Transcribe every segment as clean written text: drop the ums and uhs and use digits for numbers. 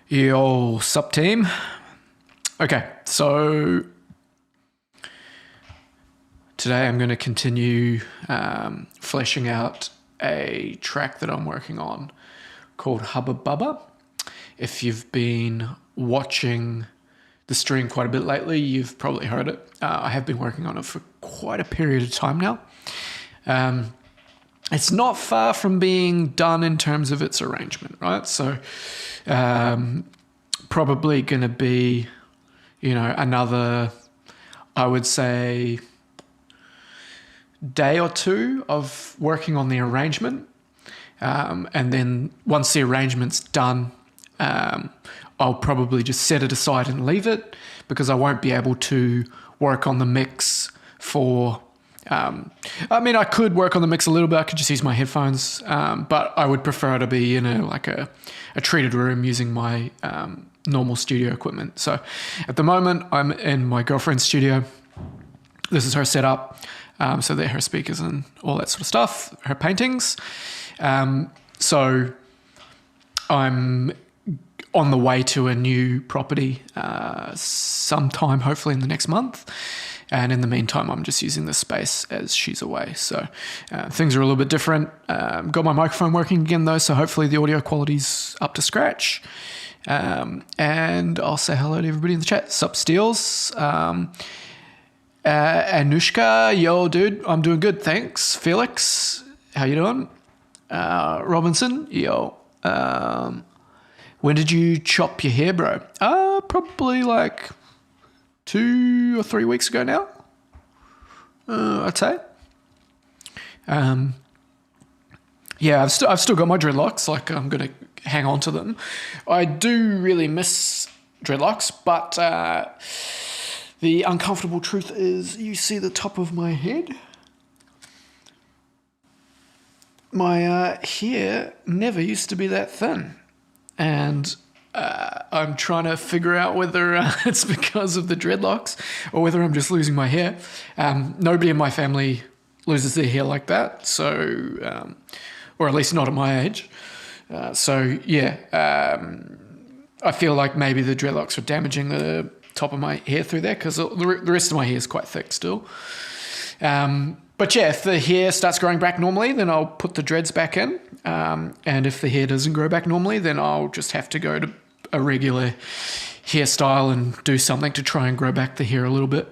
Yo, sup team. Okay, so today I'm going to continue fleshing out a track that I'm working on called Hubba Bubba. If you've been watching the stream quite a bit lately, you've probably heard it. I have been working on it for quite a period of time now. It's not far from being done in terms of its arrangement, right? So probably going to be, another, I would say, day or two of working on the arrangement. And then once the arrangement's done, I'll probably just set it aside and leave it because I won't be able to work on the mix for... I could work on the mix a little bit. I could just use my headphones, but I would prefer to be in a treated room using my normal studio equipment. So at the moment, I'm in my girlfriend's studio. This is her setup. So they're her speakers and all that sort of stuff, her paintings. So I'm on the way to a new property sometime, hopefully in the next month. And in the meantime, I'm just using this space as she's away. So things are a little bit different. Got my microphone working again, though, so hopefully the audio quality's up to scratch. And I'll say hello to everybody in the chat. Sup, Steels. Anushka, yo, dude, I'm doing good, thanks. Felix, how you doing? Robinson, yo. When did you chop your hair, bro? Probably like 2 or 3 weeks ago now, I'd say. Yeah, I've still got my dreadlocks. Like, I'm gonna hang on to them. I do really miss dreadlocks, but the uncomfortable truth is, you see the top of my head. My hair never used to be that thin, and I'm trying to figure out whether it's because of the dreadlocks or whether I'm just losing my hair. Nobody in my family loses their hair like that, so or at least not at my age. I feel like maybe the dreadlocks are damaging the top of my hair through there because the rest of my hair is quite thick still. But yeah, if the hair starts growing back normally, then I'll put the dreads back in. And if the hair doesn't grow back normally, then I'll just have to go to a regular hairstyle and do something to try and grow back the hair a little bit.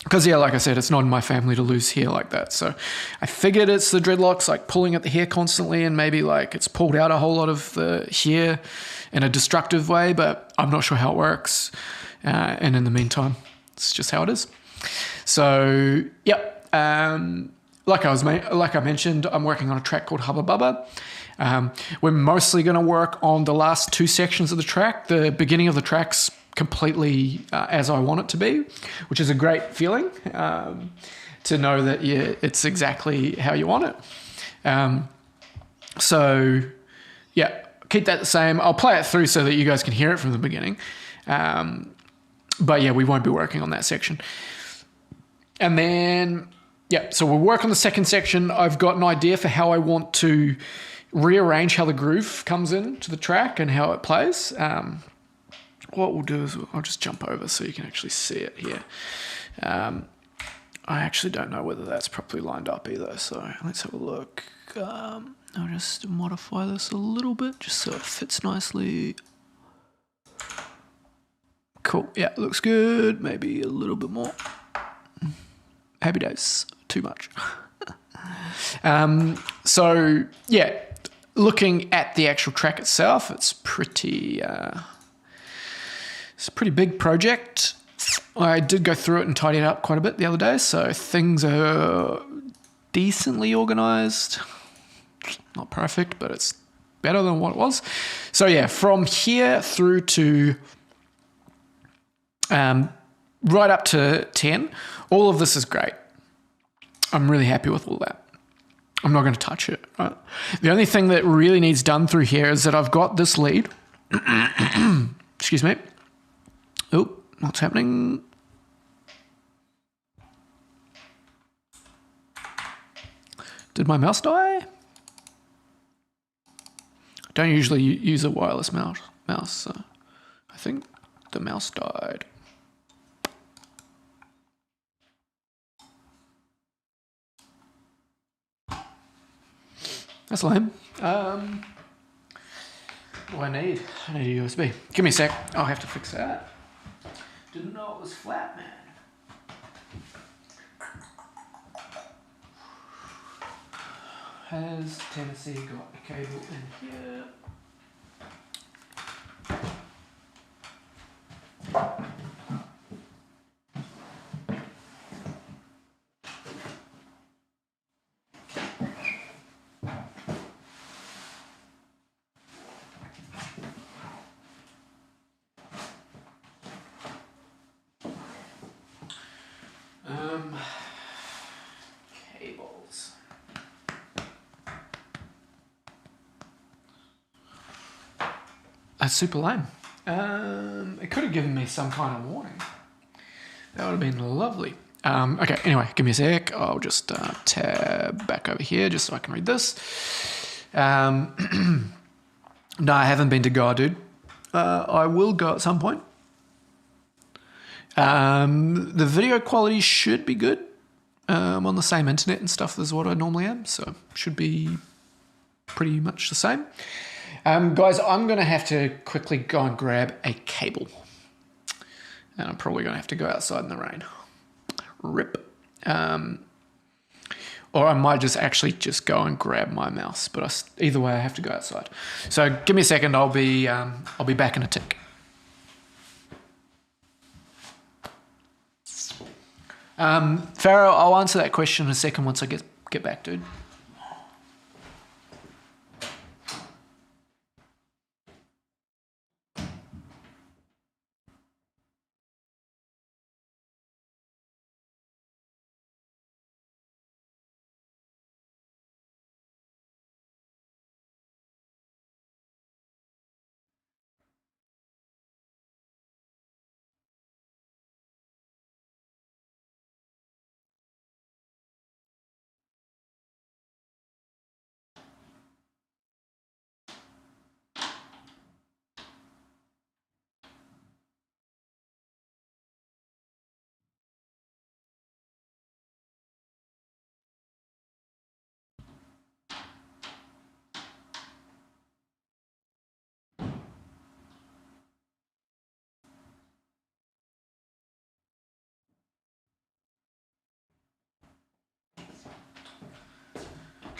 Because, like I said, it's not in my family to lose hair like that. So I figured it's the dreadlocks, like pulling at the hair constantly, and maybe like it's pulled out a whole lot of the hair in a destructive way, but I'm not sure how it works. And in the meantime, it's just how it is. So, yep. Like I mentioned, I'm working on a track called Hubba Bubba. We're mostly going to work on the last 2 sections of the track. The beginning of the track's completely as I want it to be, which is a great feeling to know that it's exactly how you want it. So, yeah, keep that the same. I'll play it through so that you guys can hear it from the beginning. But yeah, we won't be working on that section. And then, yeah, so we'll work on the second section. I've got an idea for how I want to rearrange how the groove comes into the track and how it plays. What we'll do is I'll just jump over so you can actually see it here. I actually don't know whether that's properly lined up either, so let's have a look. I'll just modify this a little bit just so it fits nicely. Cool, yeah, looks good. Maybe a little bit more. Happy days, too much. So, yeah, looking at the actual track itself, it's pretty... It's a pretty big project. I did go through it and tidy it up quite a bit the other day, so things are decently organised. Not perfect, but it's better than what it was. So yeah, from here through to right up to 10, all of this is great. I'm really happy with all that. I'm not going to touch it. Right? The only thing that really needs done through here is that I've got this lead. Excuse me. Oh, what's happening? Did my mouse die? Don't usually use a wireless mouse, so I think the mouse died. That's lame. What do I need? I need a USB. Give me a sec. I'll have to fix that. Didn't know it was flat, man. Has Tennessee got a cable in here? Cables. That's super lame. It could have given me some kind of warning. That would have been lovely. Okay, anyway, give me a sec. I'll just tab back over here just so I can read this. No, I haven't been to Goa, dude. I will go at some point. The video quality should be good. I'm on the same internet and stuff as what I normally am, so should be pretty much the same. Guys, I'm going to have to quickly go and grab a cable. And I'm probably going to have to go outside in the rain. Rip. Or I might just actually just go and grab my mouse. But either way, I have to go outside. So give me a second. I'll be back in a tick. Pharaoh, I'll answer that question in a second once I get back, dude.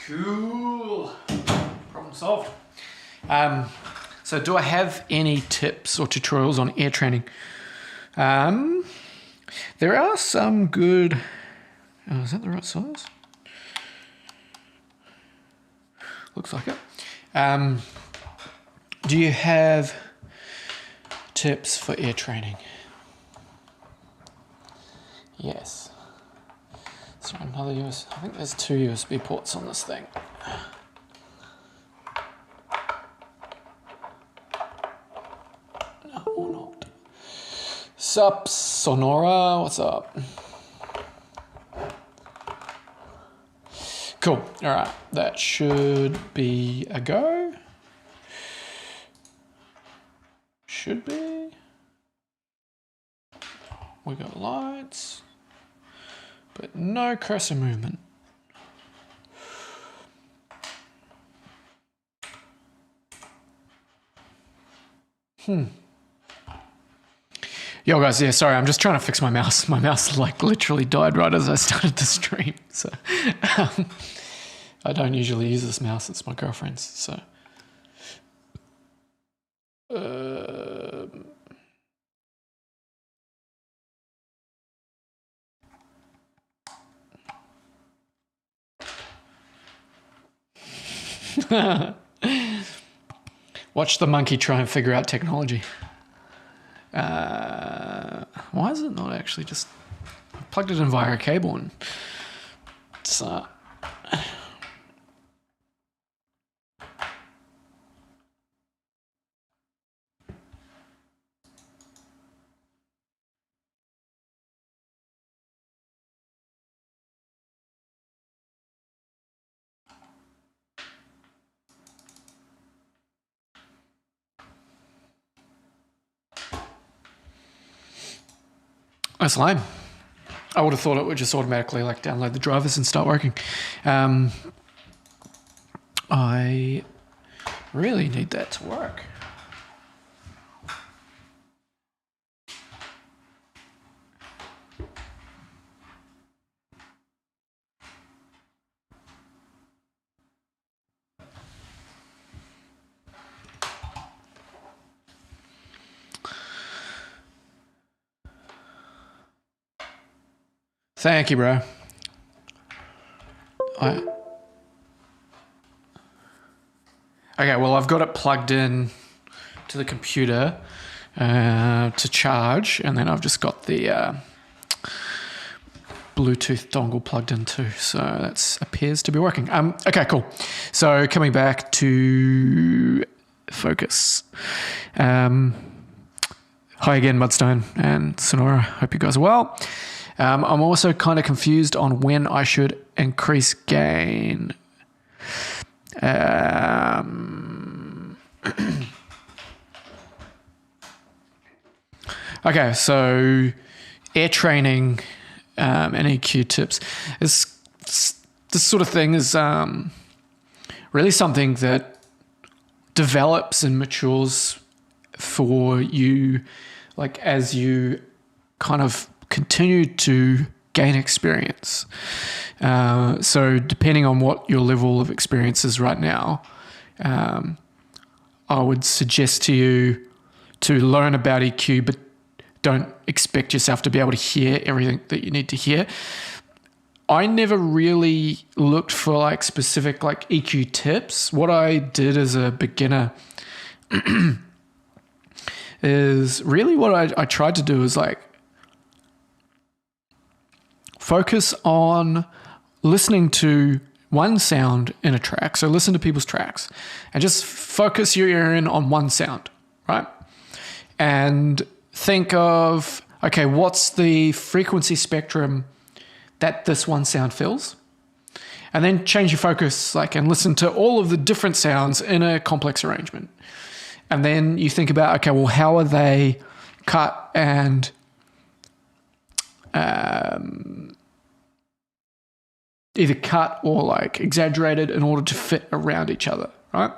Cool. Problem solved. So do I have any tips or tutorials on air training? There are some good... Oh, is that the right size? Looks like it. Do you have tips for air training? Yes. So another USB. I think there's 2 USB ports on this thing. No, or not. Sup, Sonora? What's up? Cool. All right. That should be a go. Should be. We got lights. But no cursor movement. Yo guys, yeah, sorry, I'm just trying to fix my mouse. My mouse like literally died right as I started the stream. So I don't usually use this mouse, it's my girlfriend's, so. Watch the monkey try and figure out technology. Why is it not actually just... I plugged it in via a cable and it's... That's lame. I would have thought it would just automatically like download the drivers and start working. I really need that to work. Thank you, bro. Okay, well, I've got it plugged in to the computer to charge, and then I've just got the Bluetooth dongle plugged in too, so that appears to be working. Okay, cool. So coming back to focus. Hi again, Mudstone and Sonora. Hope you guys are well. I'm also kind of confused on when I should increase gain. Okay, so air training and EQ tips. This sort of thing is really something that develops and matures for you, like as you kind of continue to gain experience. So depending on what your level of experience is right now, I would suggest to you to learn about EQ, but don't expect yourself to be able to hear everything that you need to hear. I never really looked for like specific like EQ tips. What I did as a beginner is really what I tried to do is like focus on listening to one sound in a track. So listen to people's tracks and just focus your ear in on one sound, right? And think of, okay, what's the frequency spectrum that this one sound fills? And then change your focus, like, and listen to all of the different sounds in a complex arrangement. And then you think about, okay, well, how are they cut and either cut or like exaggerated in order to fit around each other, right?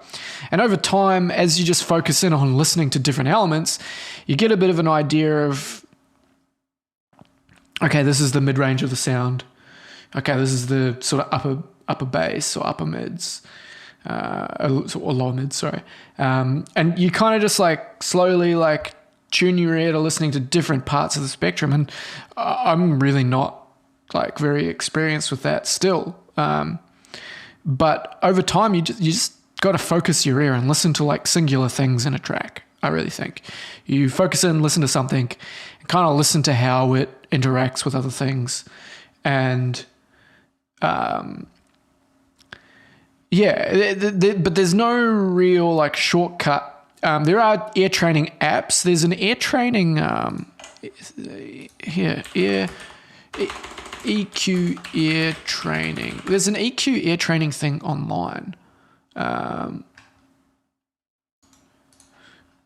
And over time, as you just focus in on listening to different elements, you get a bit of an idea of, okay, this is the mid-range of the sound. Okay, this is the sort of upper bass or upper mids, or lower mids, sorry. And you kind of just like slowly like tune your ear to listening to different parts of the spectrum. And I'm really not like very experienced with that still. But over time, you just got to focus your ear and listen to like singular things in a track. I really think you focus in, listen to something, and kind of listen to how it interacts with other things. And but there's no real like shortcut. There are ear training apps. There's an ear training EQ ear training. There's an EQ ear training thing online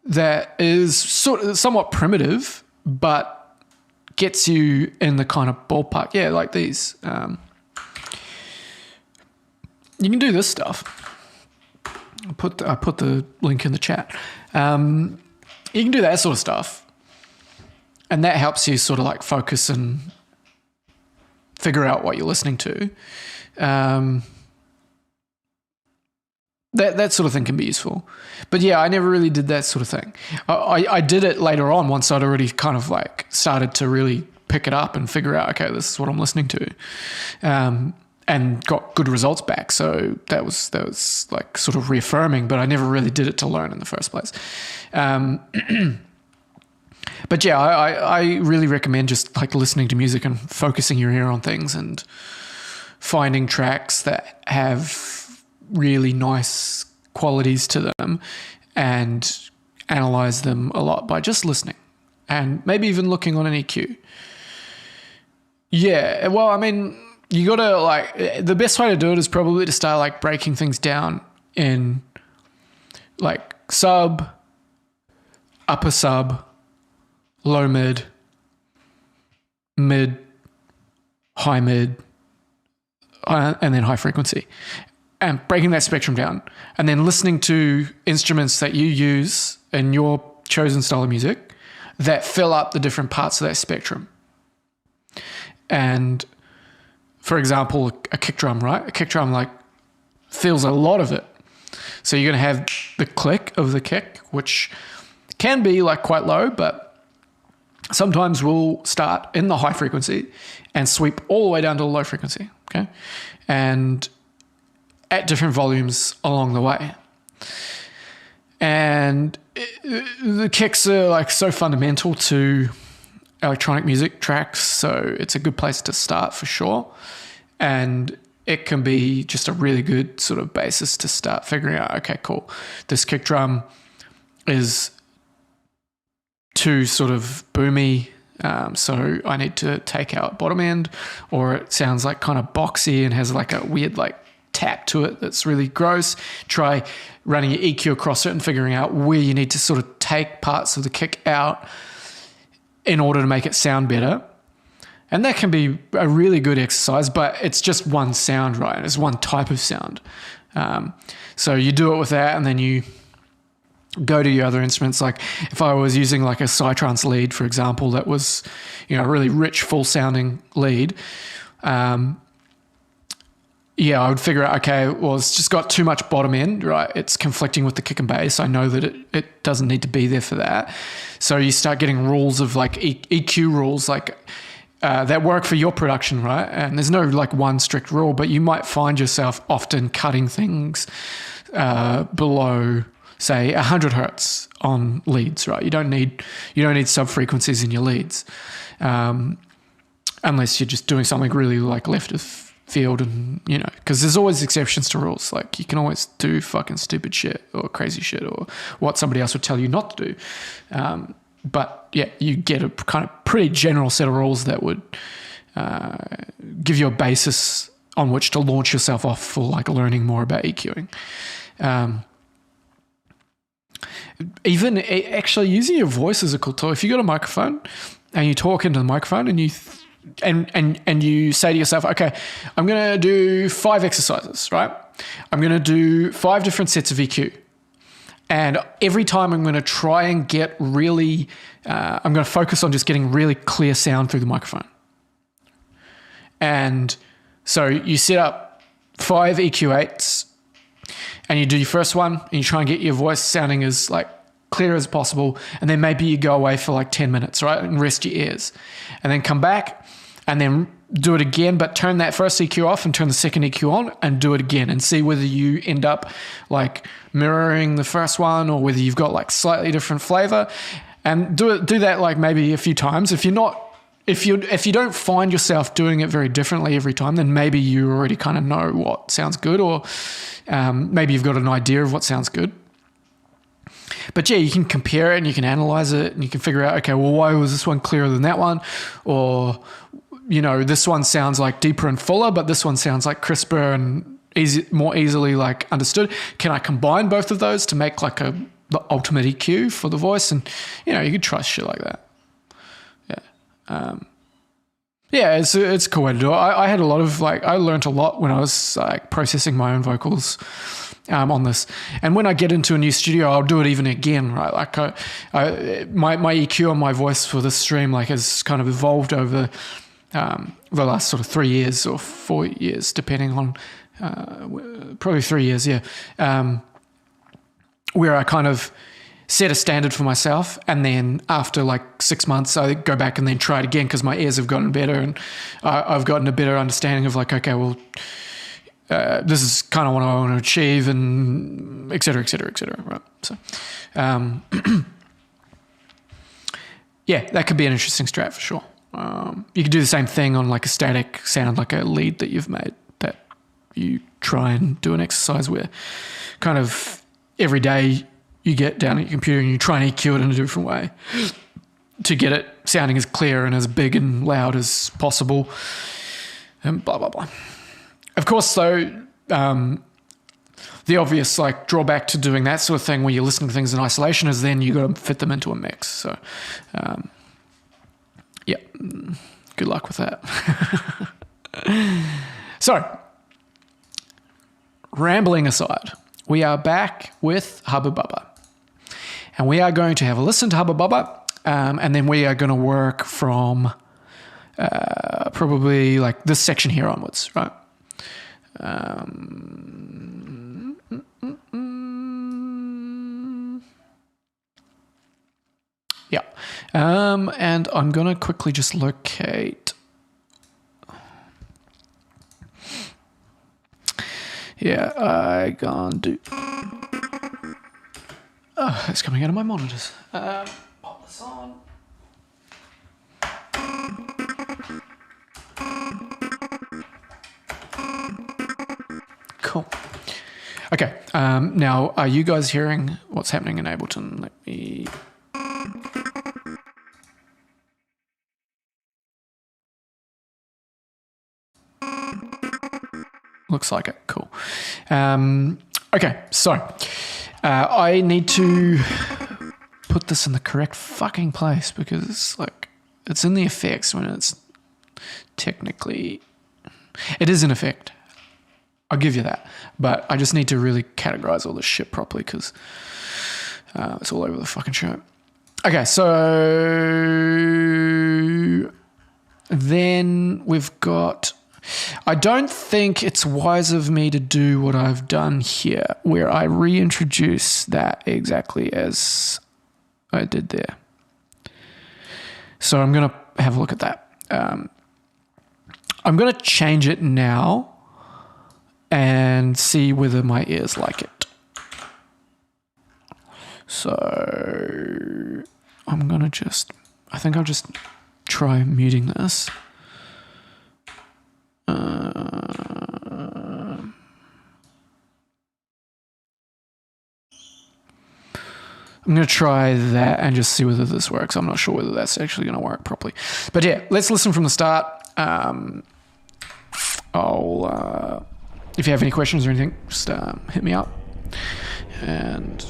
that is somewhat primitive, but gets you in the kind of ballpark. Yeah, like these. You can do this stuff. I put the link in the chat. You can do that sort of stuff, and that helps you sort of like focus and figure out what you're listening to. That sort of thing can be useful. But yeah, I never really did that sort of thing. I did it later on once I'd already kind of like started to really pick it up and figure out, okay, this is what I'm listening to. And got good results back. So that was like sort of reaffirming, but I never really did it to learn in the first place. But yeah, I really recommend just like listening to music and focusing your ear on things and finding tracks that have really nice qualities to them and analyze them a lot by just listening and maybe even looking on an EQ. Yeah, well, I mean, you got to like, the best way to do it is probably to start like breaking things down in like sub, upper sub, low mid, mid, high mid, and then high frequency, and breaking that spectrum down, and then listening to instruments that you use in your chosen style of music that fill up the different parts of that spectrum. And for example, a kick drum, right? A kick drum like feels a lot of it. So you're going to have the click of the kick, which can be like quite low, but sometimes we'll start in the high frequency and sweep all the way down to the low frequency, okay? And at different volumes along the way. And the kicks are like so fundamental to electronic music tracks, so it's a good place to start for sure. And it can be just a really good sort of basis to start figuring out, okay, cool, this kick drum is too sort of boomy, so I need to take out bottom end, or it sounds like kind of boxy and has like a weird like tap to it that's really gross. Try running your EQ across it and figuring out where you need to sort of take parts of the kick out in order to make it sound better. And that can be a really good exercise, but it's just one sound, right? It's one type of sound. So you do it with that, and then you go to your other instruments. Like if I was using like a Psytrance lead, for example, that was, you know, a really rich, full sounding lead, yeah, I would figure out, okay, well, it's just got too much bottom end, right? It's conflicting with the kick and bass. I know that it doesn't need to be there for that. So you start getting rules of like EQ rules, like that work for your production, right? And there's no like one strict rule, but you might find yourself often cutting things below, say, 100 hertz on leads, right? You don't need sub frequencies in your leads, unless you're just doing something really like left of field, and you know, because there's always exceptions to rules. Like you can always do fucking stupid shit or crazy shit or what somebody else would tell you not to do. But yeah, you get a kind of pretty general set of rules that would give you a basis on which to launch yourself off for like learning more about EQing. Even actually using your voice is a cool tool. If you got a microphone and you talk into the microphone and you and you say to yourself, okay, I'm going to do 5 exercises, right? I'm going to do 5 different sets of EQ. And every time I'm going to try and get really, I'm going to focus on just getting really clear sound through the microphone. And so you set up 5 EQ8s and you do your first one and you try and get your voice sounding as like clear as possible. And then maybe you go away for like 10 minutes, right? And rest your ears and then come back and then do it again, but turn that first EQ off and turn the second EQ on and do it again and see whether you end up like mirroring the first one or whether you've got like slightly different flavor, and do that like maybe a few times. If you don't find yourself doing it very differently every time, then maybe you already kind of know what sounds good, or maybe you've got an idea of what sounds good. But yeah, you can compare it and you can analyze it and you can figure out, okay, well, why was this one clearer than that one? Or, you know, this one sounds like deeper and fuller, but this one sounds like crisper and more easily like understood. Can I combine both of those to make like the ultimate EQ for the voice? And, you know, you could try shit like that. Yeah. Yeah, it's a cool way to do it. I had a lot of like, I learned a lot when I was like processing my own vocals on this. And when I get into a new studio, I'll do it even again, right? Like my EQ on my voice for this stream like has kind of evolved over the last sort of 3 years or 4 years, depending on probably 3 years, yeah. Where I kind of set a standard for myself, and then after like 6 months, I go back and then try it again because my ears have gotten better and I've gotten a better understanding of like, okay, well, this is kind of what I want to achieve, and et cetera, right? So, yeah, that could be an interesting strat for sure. You could do the same thing on like a static sound, like a lead that you've made, that you try and do an exercise where kind of every day you get down at your computer and you try and EQ it in a different way to get it sounding as clear and as big and loud as possible, and blah, blah, blah. Of course, though, the obvious like drawback to doing that sort of thing where you're listening to things in isolation is then you got to fit them into a mix. So, yeah, good luck with that. So, rambling aside, we are back with Hubba Bubba. And we are going to have a listen to Hubba Bubba, and then we are going to work from probably like this section here onwards, right? Yeah. And I'm going to quickly just locate. Yeah, I can't do. Oh, it's coming out of my monitors. Pop this on. Cool. Okay. Now, are you guys hearing what's happening in Ableton? Let me. Looks like it. Cool. Okay, so I need to put this in the correct fucking place because it's in the effects when it's technically... It is in effect. I'll give you that. But I just need to really categorize all this shit properly because it's all over the fucking show. Okay, so then we've got... I don't think it's wise of me to do what I've done here, where I reintroduce that exactly as I did there. So I'm going to have a look at that. I'm going to change it now and see whether my ears like it. So I'm going to I think I'll just try muting this. I'm going to try that and just see whether this works. I'm not sure whether that's actually going to work properly. But yeah, let's listen from the start. If you have any questions or anything, just hit me up. And...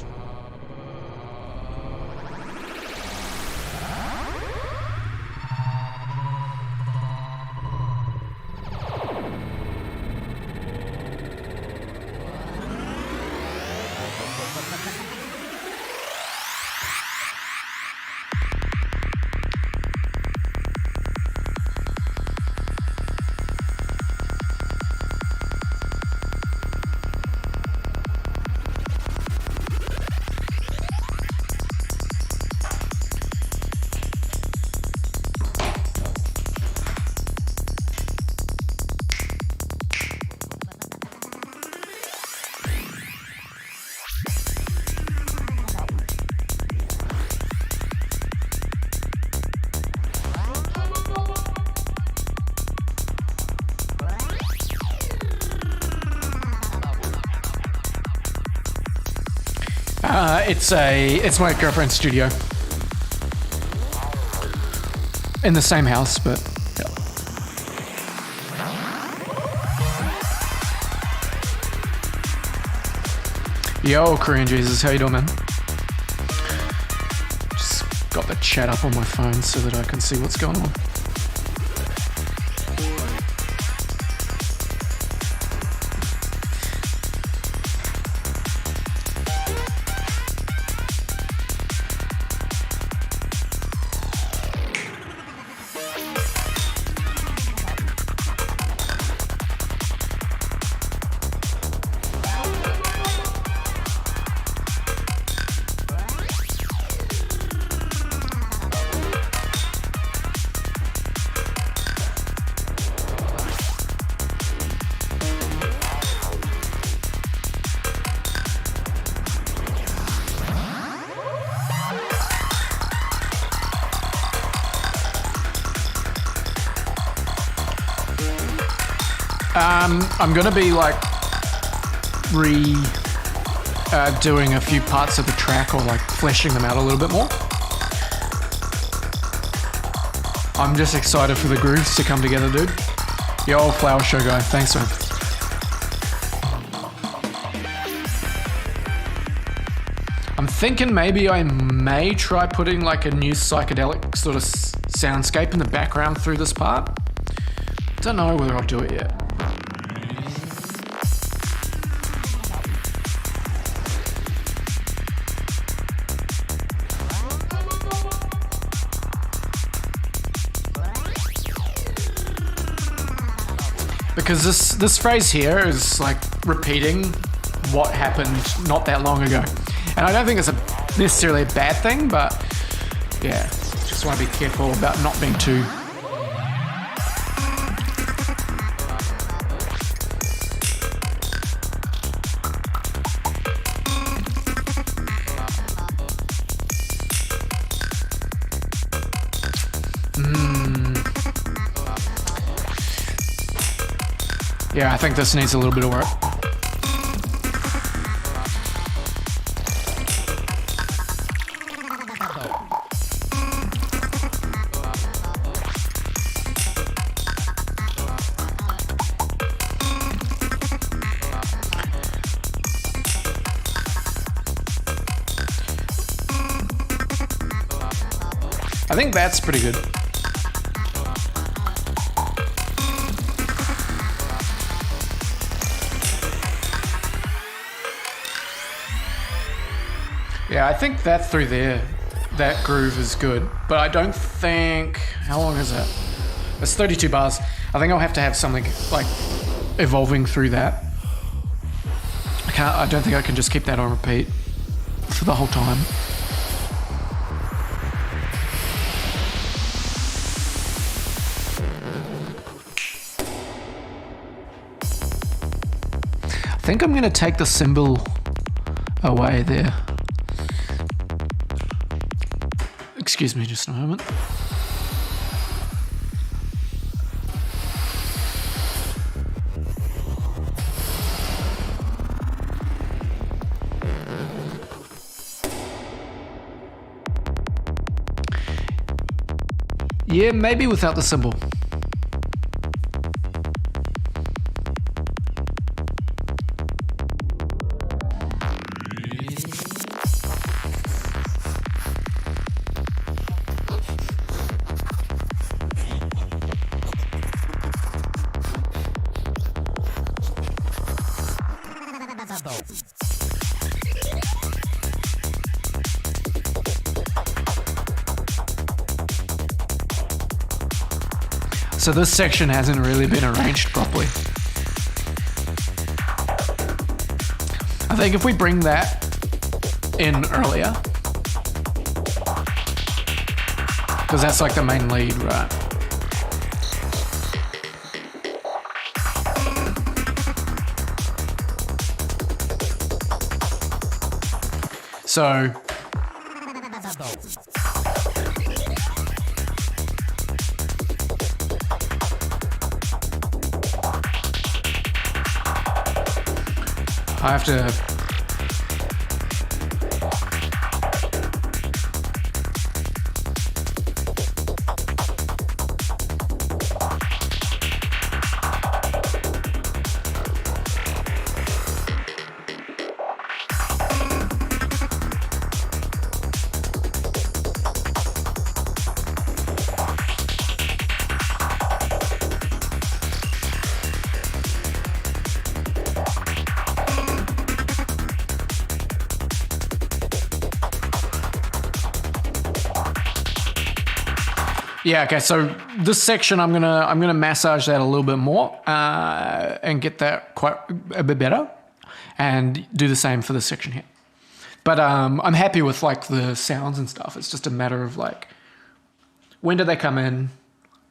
It's my girlfriend's studio. In the same house, but yeah. Yo, Korean Jesus, how you doing, man? Just got the chat up on my phone so that I can see what's going on. I'm going to be like doing a few parts of the track or like fleshing them out a little bit more. I'm just excited for the grooves to come together, dude. Yo, Flower Show guy. Thanks, man. thinking maybe I may try putting like a new psychedelic sort of soundscape in the background through this part. Don't know whether I'll do it yet. Because this phrase here is like repeating what happened not that long ago. And I don't think it's necessarily a bad thing, but yeah, just want to be careful about not being too... Yeah, I think this needs a little bit of work. I think that's pretty good. Yeah, I think that through there, that groove is good. But I don't think... How long is it? It's 32 bars. I think I'll have to have something like evolving through that. I don't think I can just keep that on repeat for the whole time. I think I'm going to take the cymbal away there. Excuse me just a moment. Yeah, maybe without the cymbal. So this section hasn't really been arranged properly. I think if we bring that in earlier, because that's like the main lead, right? So I have to yeah, okay, so this section I'm gonna massage that a little bit more and get that quite a bit better, and do the same for this section here. But I'm happy with like the sounds and stuff. It's just a matter of like, when do they come in?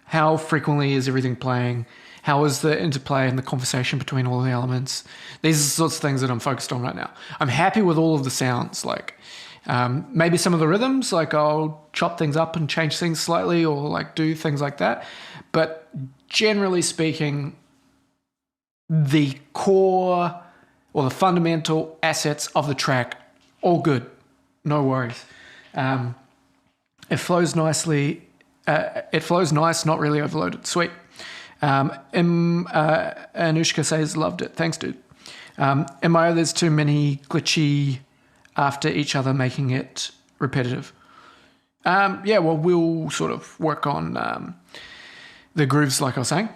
How frequently is everything playing? How is the interplay and the conversation between all the elements? These are the sorts of things that I'm focused on right now. I'm happy with all of the sounds, like maybe some of the rhythms, like I'll chop things up and change things slightly or like do things like that. But generally speaking, the core or the fundamental assets of the track, all good, no worries. It flows nicely. It flows nice, not really overloaded. Sweet. Anushka says, loved it. Thanks, dude. MIO, there's too many glitchy after each other, making it repetitive. Well, we'll sort of work on the grooves, like I was saying.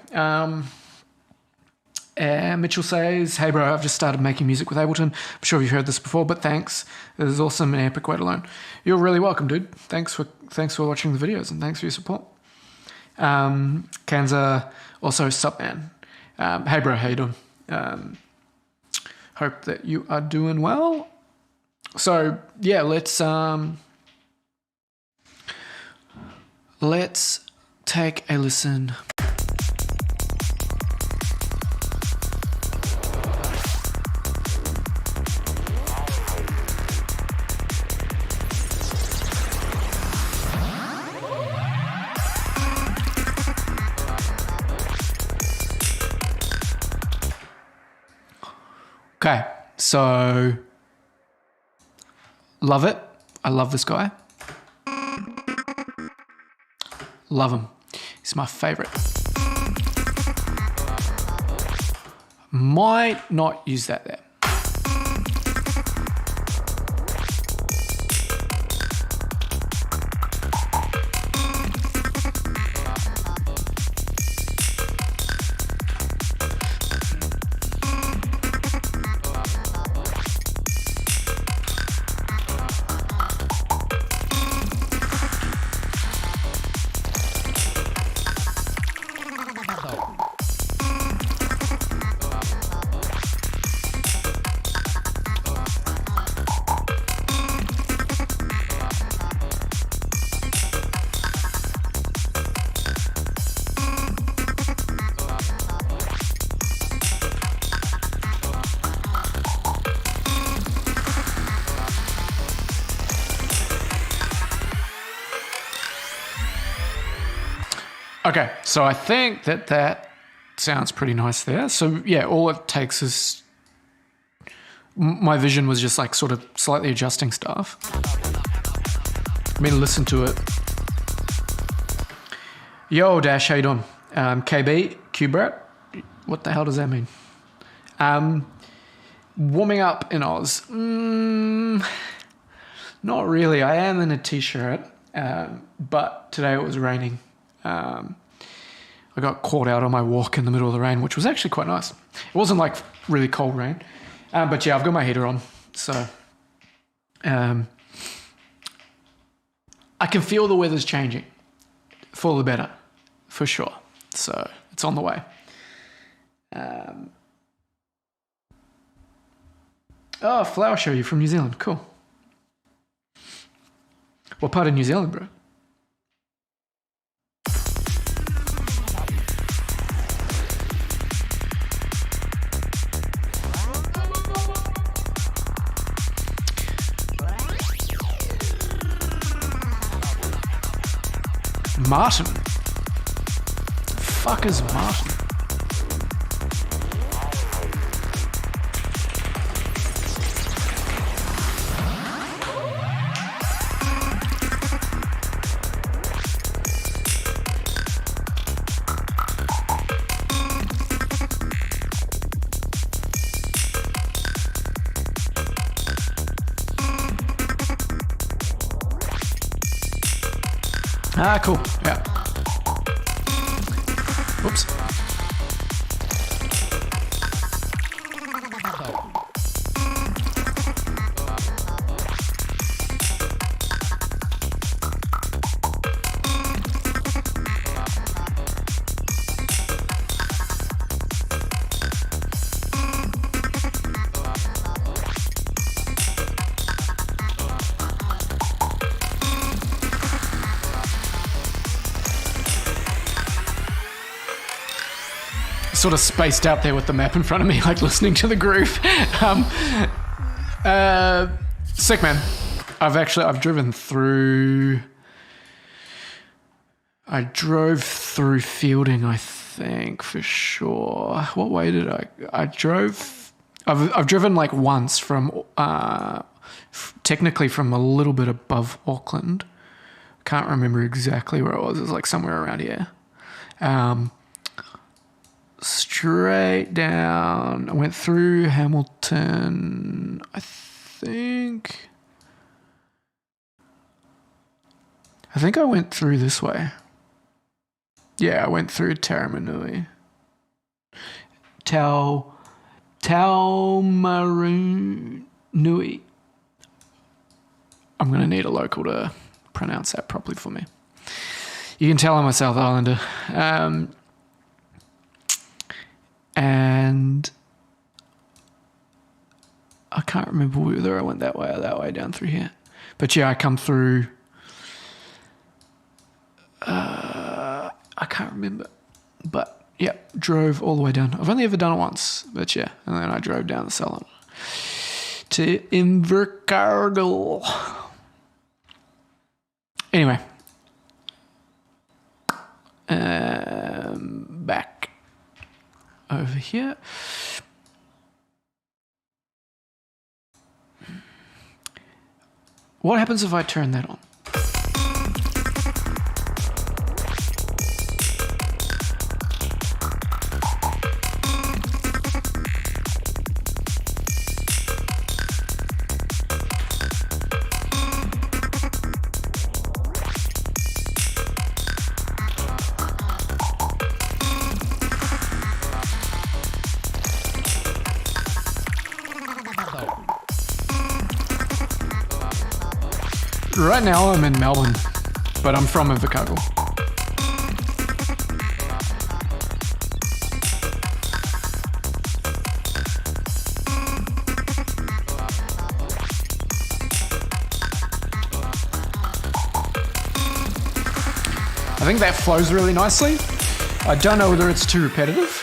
Mitchell says, "Hey bro, I've just started making music with Ableton. I'm sure you've heard this before, but thanks. This is awesome and epic way to learn." You're really welcome, dude. Thanks for watching the videos and thanks for your support. Kanza also, sup man. Hey bro, how you doing? Hope that you are doing well. So yeah, let's take a listen. Okay, so love it. I love this guy. Love him. He's my favorite. Might not use that there. Okay, so I think that sounds pretty nice there. So yeah, all it takes is my vision was just like sort of slightly adjusting stuff. I mean, listen to it. Yo, Dash, how you doing? KB, Qbrat, what the hell does that mean? Warming up in Oz. Not really. I am in a t-shirt, but today it was raining. I got caught out on my walk in the middle of the rain, which was actually quite nice. It wasn't like really cold rain, but yeah, I've got my heater on, so I can feel the weather's changing for the better, for sure. So it's on the way. Flower show, you from New Zealand? Cool. What part of New Zealand, bro? Martin. Fuck is Martin? Ah, cool. Yeah. Oops. Sort of spaced out there with the map in front of me, like listening to the groove. Sick, man. I've driven through. I drove through Fielding, I think, for sure. What way did I drove? I've driven like once from, technically from a little bit above Auckland. Can't remember exactly where it was. It was like somewhere around here. Straight down. I went through Hamilton, I think. I think I went through this way. Yeah, I went through Taumarunui. Taumarunui. I'm going to need a local to pronounce that properly for me. You can tell I'm a South Islander. And I can't remember whether I went that way or that way down through here. But yeah, I come through... I can't remember. But yeah, drove all the way down. I've only ever done it once, but yeah. And then I drove down the Salon to Invercargill. Anyway. Back over here. What happens if I turn that on? Right now I'm in Melbourne, but I'm from Invercargill. I think that flows really nicely. I don't know whether it's too repetitive,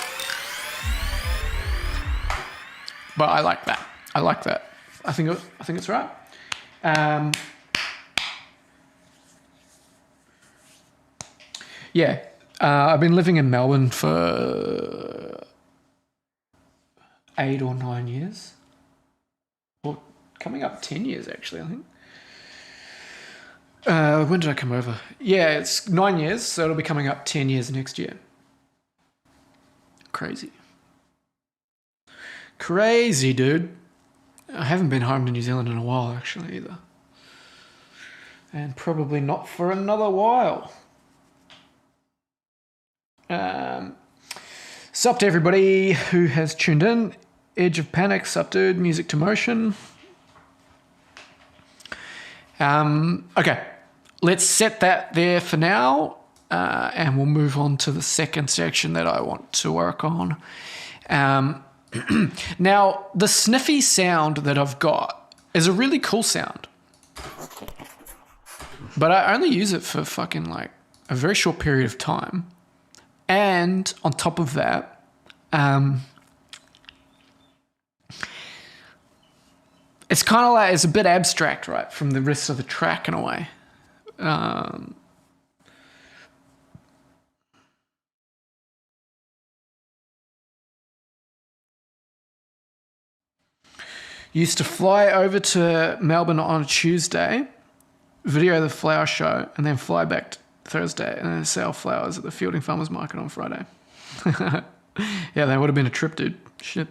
but I like that. I like that. I think it's right. Yeah, I've been living in Melbourne for 8 or 9 years. Or coming up 10 years, actually, I think. When did I come over? Yeah, it's 9 years, so it'll be coming up 10 years next year. Crazy. Crazy, dude. I haven't been home to New Zealand in a while, actually, either. And probably not for another while. Sup to everybody who has tuned in. Edge of Panic, sup dude, Music to Motion. Okay, let's set that there for now, and we'll move on to the second section that I want to work on. Now, the sniffy sound that I've got is a really cool sound, but I only use it for fucking like a very short period of time. And on top of that, it's kind of like, it's a bit abstract, right, from the rest of the track in a way. Used to fly over to Melbourne on a Tuesday, video the flower show, and then fly back Thursday, and then sell flowers at the Fielding Farmers Market on Friday. Yeah, that would have been a trip, dude. Shit.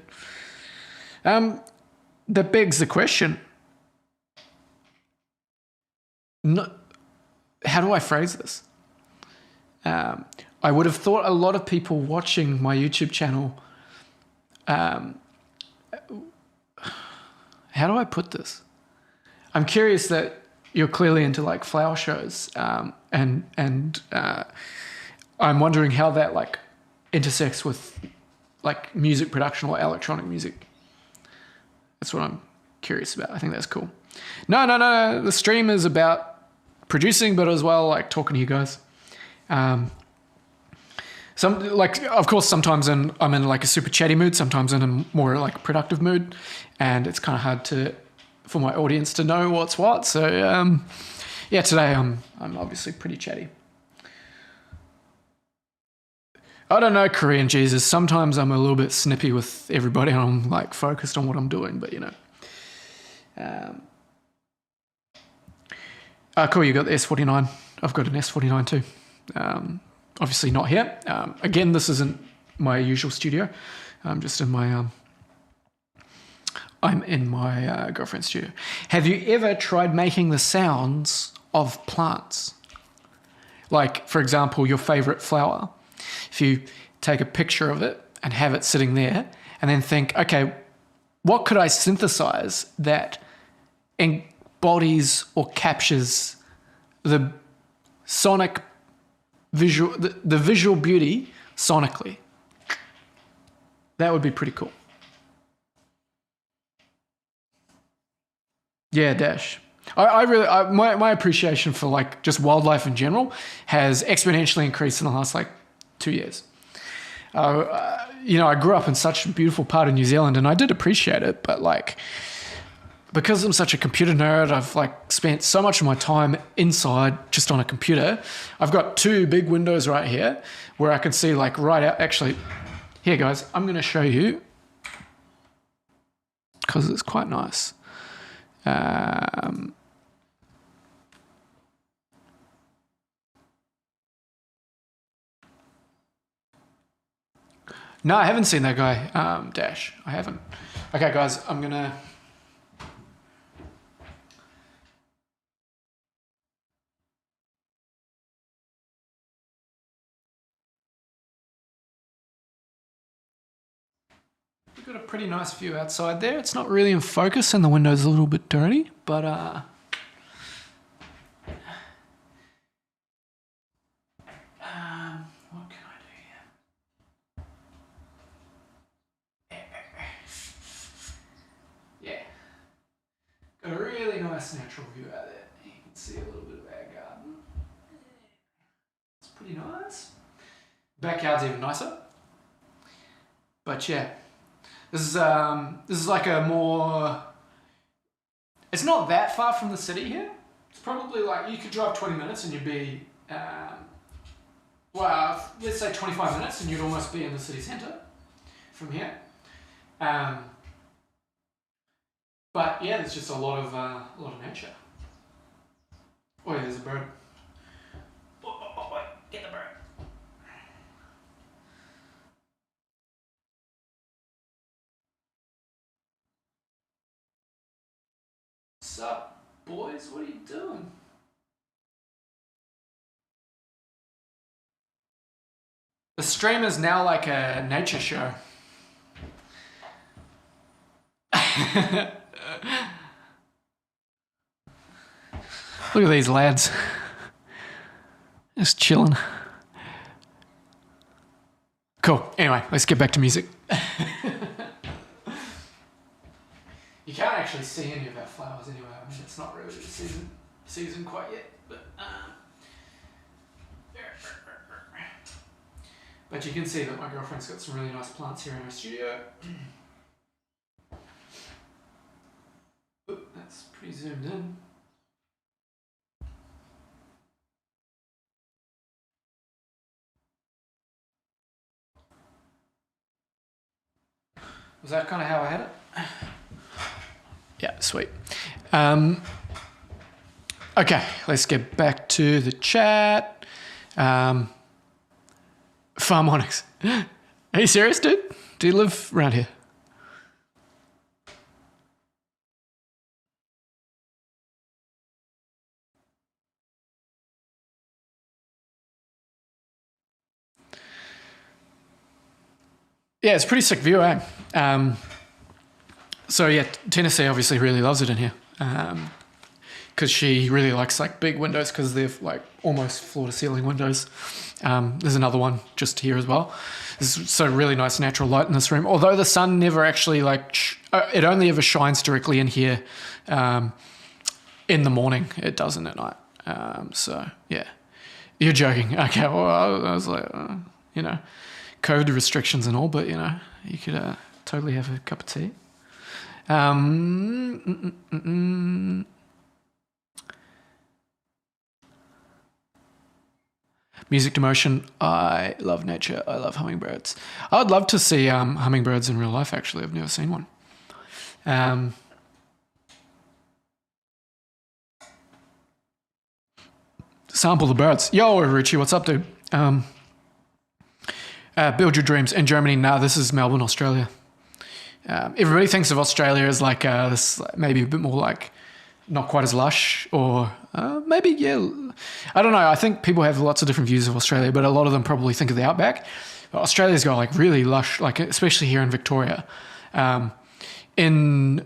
That begs the question. How do I phrase this? I would have thought a lot of people watching my YouTube channel... how do I put this? I'm curious that you're clearly into like flower shows, and I'm wondering how that like intersects with like music production or electronic music. That's what I'm curious about. I think that's cool. No. The stream is about producing, but as well like talking to you guys. Some like, of course, sometimes I'm in like a super chatty mood. Sometimes in a more like productive mood, and it's kind of hard for my audience to know what's what. So yeah, today I'm obviously pretty chatty. I don't know, Korean Jesus. Sometimes I'm a little bit snippy with everybody and I'm like focused on what I'm doing, but you know. Cool, you got the S49. I've got an S49 too. Obviously not here. Again, this isn't my usual studio. I'm just in my girlfriend's studio. Have you ever tried making the sounds of plants? Like, for example, your favorite flower. If you take a picture of it and have it sitting there and then think, okay, what could I synthesize that embodies or captures the sonic visual, the visual beauty sonically? That would be pretty cool. Yeah, Dash. My appreciation for like just wildlife in general has exponentially increased in the last like 2 years. I grew up in such a beautiful part of New Zealand and I did appreciate it, but like, because I'm such a computer nerd, I've like spent so much of my time inside just on a computer. I've got 2 big windows right here where I can see like right out. Actually, here guys, I'm going to show you because it's quite nice. No, I haven't seen that guy, Dash. I haven't. Okay, guys, I'm going to... We've got a pretty nice view outside there. It's not really in focus and the window's a little bit dirty, but... what can I do here? Yeah. Got a really nice natural view out there. You can see a little bit of our garden. It's pretty nice. Backyard's even nicer. But yeah. This is like a more... It's not that far from the city here. It's probably like, you could drive 20 minutes and you'd be... well, let's say 25 minutes and you'd almost be in the city centre from here. But yeah, there's just a lot of nature. Oh yeah, there's a bird. Wait, get the bird. What's up, boys? What are you doing? The stream is now like a nature show. Look at these lads. Just chilling. Cool. Anyway, let's get back to music. You can't actually see any of our flowers anyway. I mean, it's not really the season quite yet, but you can see that my girlfriend's got some really nice plants here in her studio. Oop, that's pretty zoomed in. Was that kind of how I had it? Yeah, sweet. Okay, let's get back to the chat. Farmonics. Are you serious, dude? Do you live around here? Yeah, it's a pretty sick view, eh? So yeah, Tennessee obviously really loves it in here because she really likes like big windows because they're like almost floor to ceiling windows. There's another one just here as well. There's so really nice natural light in this room. Although the sun never actually like, it only ever shines directly in here in the morning. It doesn't at night. So yeah, you're joking. Okay, well I was like, COVID restrictions and all, but you could totally have a cup of tea. Music to motion. I love nature. I love hummingbirds. I would love to see hummingbirds in real life, actually. I've never seen one. Sample the birds. Yo, Richie, what's up, dude? Build your dreams in Germany. Nah, this is Melbourne, Australia. Everybody thinks of Australia as like this, maybe a bit more like not quite as lush, or maybe, yeah, I don't know. I think people have lots of different views of Australia, but a lot of them probably think of the outback. But Australia's got like really lush, like especially here in Victoria, in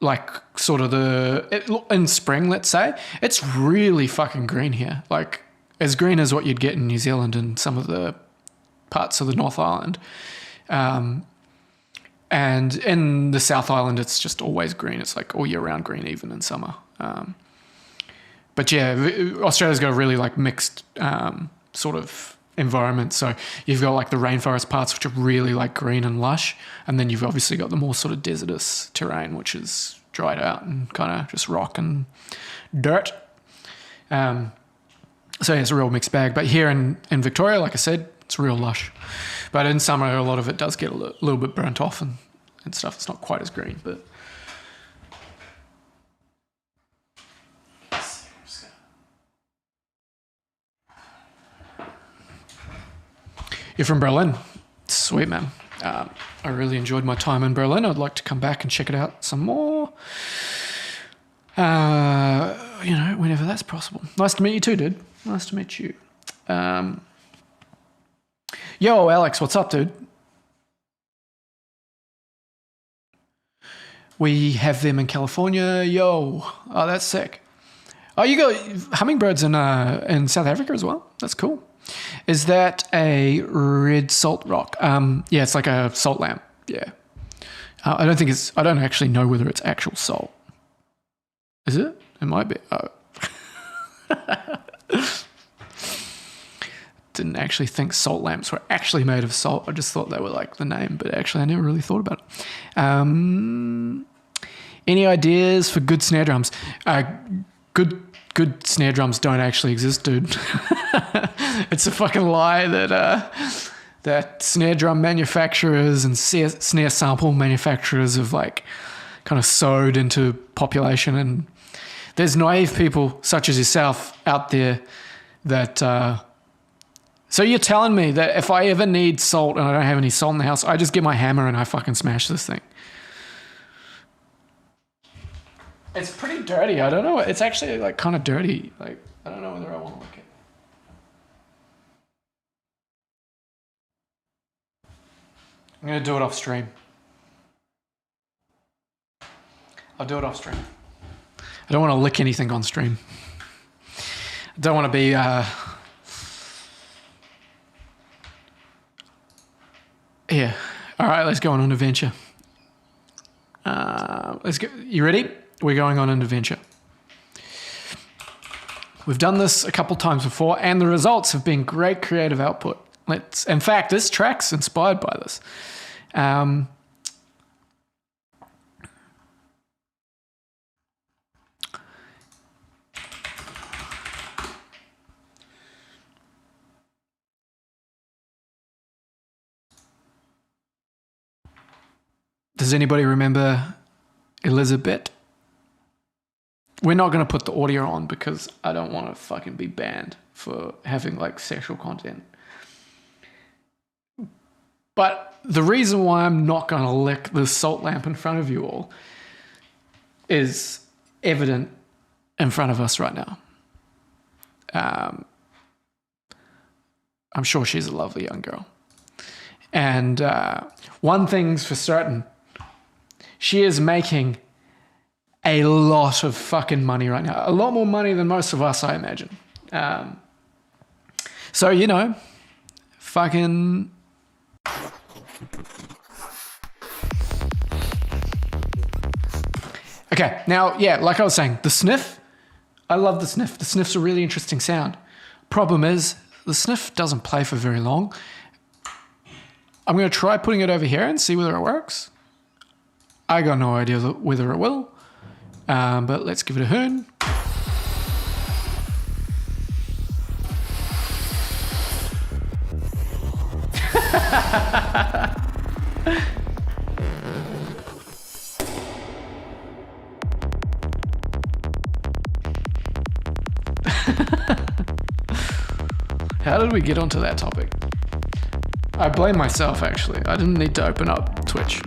like sort of in spring, let's say, it's really fucking green here. Like as green as what you'd get in New Zealand and some of the parts of the North Island. And in the South Island, it's just always green. It's like all year round green, even in summer. But yeah, Australia's got a really like mixed sort of environment. So you've got like the rainforest parts, which are really like green and lush. And then you've obviously got the more sort of desertous terrain, which is dried out and kind of just rock and dirt. So yeah, it's a real mixed bag. But here in Victoria, like I said, it's real lush. But in summer, a lot of it does get a little bit burnt off and stuff. It's not quite as green, but... You're from Berlin. Sweet, man. I really enjoyed my time in Berlin. I'd like to come back and check it out some more. Whenever that's possible. Nice to meet you too, dude. Nice to meet you. Yo, Alex, what's up, dude? We have them in California. Yo, oh, that's sick. Oh, you got hummingbirds in South Africa as well. That's cool. Is that a red salt rock? Yeah, it's like a salt lamp. Yeah. I don't actually know whether it's actual salt. Is it? It might be. Oh. Didn't actually think salt lamps were actually made of salt. I just thought they were like the name, but actually I never really thought about it. Any ideas for good snare drums? Good snare drums don't actually exist, dude. It's a fucking lie that snare drum manufacturers and snare sample manufacturers have like kind of sowed into population, and there's naive people such as yourself out there that... So you're telling me that if I ever need salt and I don't have any salt in the house, I just get my hammer and I fucking smash this thing? It's pretty dirty. I don't know. It's actually like kind of dirty. Like, I don't know whether I want to look at it. I'm going to do it off stream. I'll do it off stream. I don't want to lick anything on stream. I don't want to be... Yeah. All right, let's go on an adventure. Let's go. You ready? We're going on an adventure. We've done this a couple times before, and the results have been great creative output. In fact, this track's inspired by this. Does anybody remember Elizabeth? We're not going to put the audio on because I don't want to fucking be banned for having like sexual content. But the reason why I'm not going to lick the salt lamp in front of you all is evident in front of us right now. I'm sure she's a lovely young girl. And one thing's for certain, she is making a lot of fucking money right now. A lot more money than most of us, I imagine. So, you know, fucking... Okay, now, yeah, like I was saying, the sniff, I love the sniff. The sniff's a really interesting sound. Problem is, the sniff doesn't play for very long. I'm going to try putting it over here and see whether it works. I got no idea whether it will, but let's give it a hoon. How did we get onto that topic? I blame myself, actually. I didn't need to open up Twitch.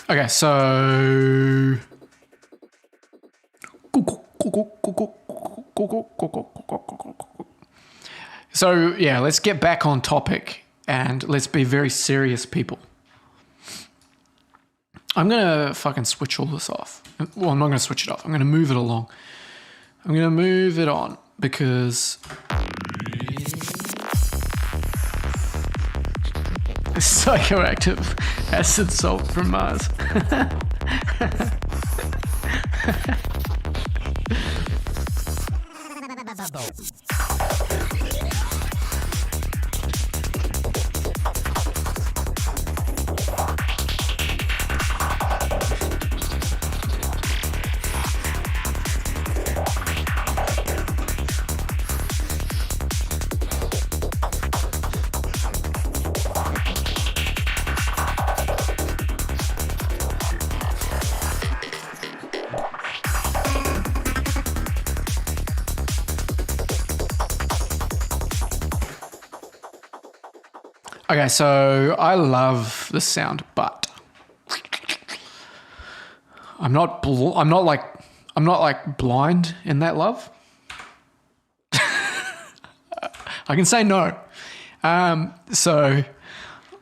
Okay, so yeah, let's get back on topic and let's be very serious people. I'm gonna fucking switch all this off. Well, I'm not gonna switch it off. I'm gonna move it along. I'm gonna move it on because psychoactive acid salt from Mars. Okay, so I love the sound, but I'm not like blind in that love. I can say no. So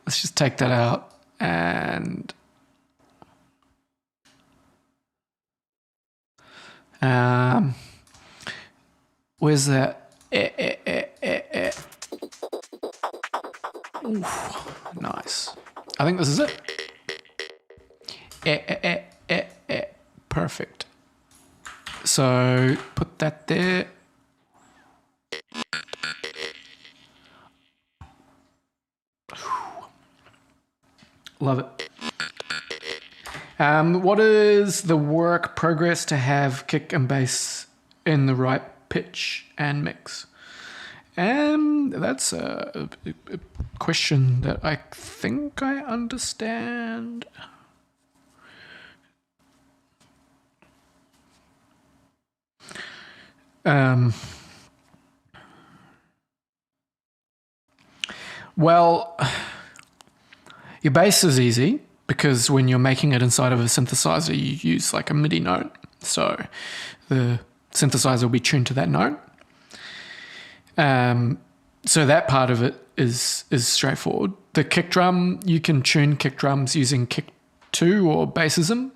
let's just take that out and where's that? Oof, nice. I think this is it. Perfect. So put that there. Love it. What is the work progress to have kick and bass in the right pitch and mix? That's a question that I think I understand. Well, your bass is easy because when you're making it inside of a synthesizer, you use like a MIDI note. So the synthesizer will be tuned to that note. So that part of it is straightforward. The kick drum, you can tune kick drums using kick 2 or bassism,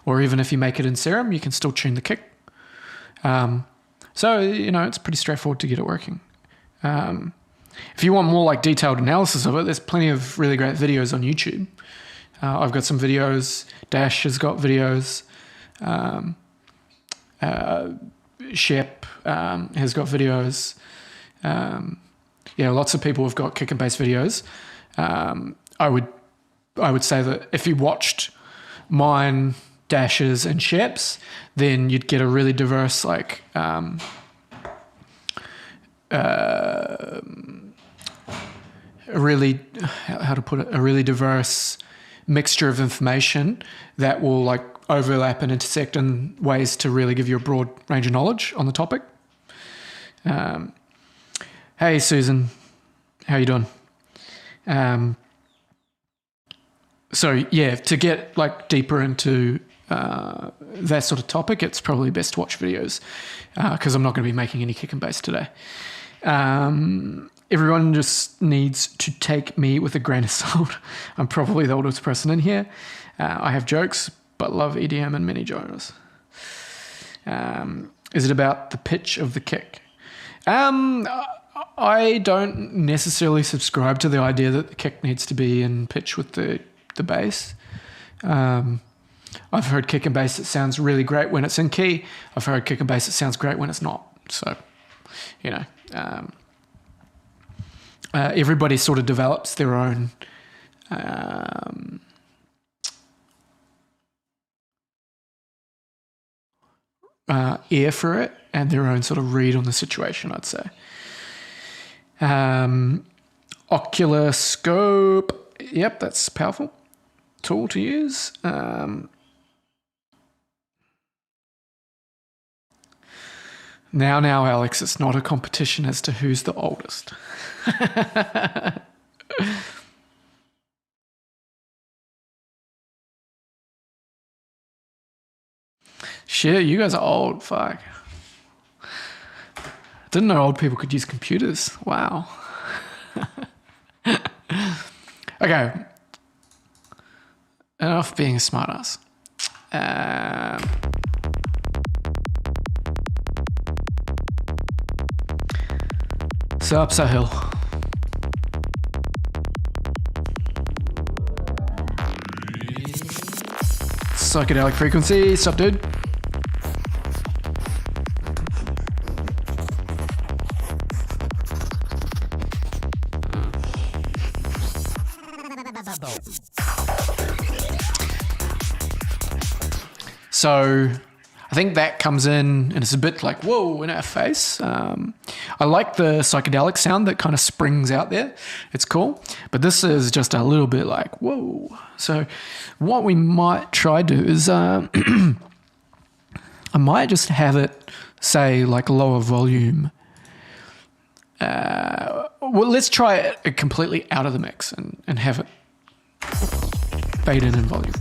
or even if you make it in Serum, you can still tune the kick. So, it's pretty straightforward to get it working. If you want more like detailed analysis of it, there's plenty of really great videos on YouTube. I've got some videos. Dash has got videos. Shep has got videos. Lots of people have got kick and bass videos. I would say that if you watched mine, Dash's, and Shep's, then you'd get a really diverse a really diverse mixture of information that will like overlap and intersect in ways to really give you a broad range of knowledge on the topic. Hey Susan, how you doing? So yeah, to get like deeper into that sort of topic, it's probably best to watch videos because I'm not going to be making any kick and bass today. Everyone just needs to take me with a grain of salt. I'm probably the oldest person in here. I have jokes, but love EDM and many genres. Is it about the pitch of the kick? I don't necessarily subscribe to the idea that the kick needs to be in pitch with the bass. I've heard kick and bass that sounds really great when it's in key. I've heard kick and bass that sounds great when it's not. So, everybody sort of develops their own ear for it and their own sort of read on the situation, I'd say. Ocular scope. Yep, that's powerful tool to use. Now, Alex, it's not a competition as to who's the oldest. Shit, you guys are old. Fuck. Didn't know old people could use computers. Wow. Okay. Enough being a smartass. So up Hill. Psychedelic frequency. Sup, dude? So I think that comes in and it's a bit like, whoa, in our face. I like the psychedelic sound that kind of springs out there. It's cool. But this is just a little bit like, whoa. So what we might try do is I might just have it say like lower volume. Well, let's try it completely out of the mix and have it fade in volume.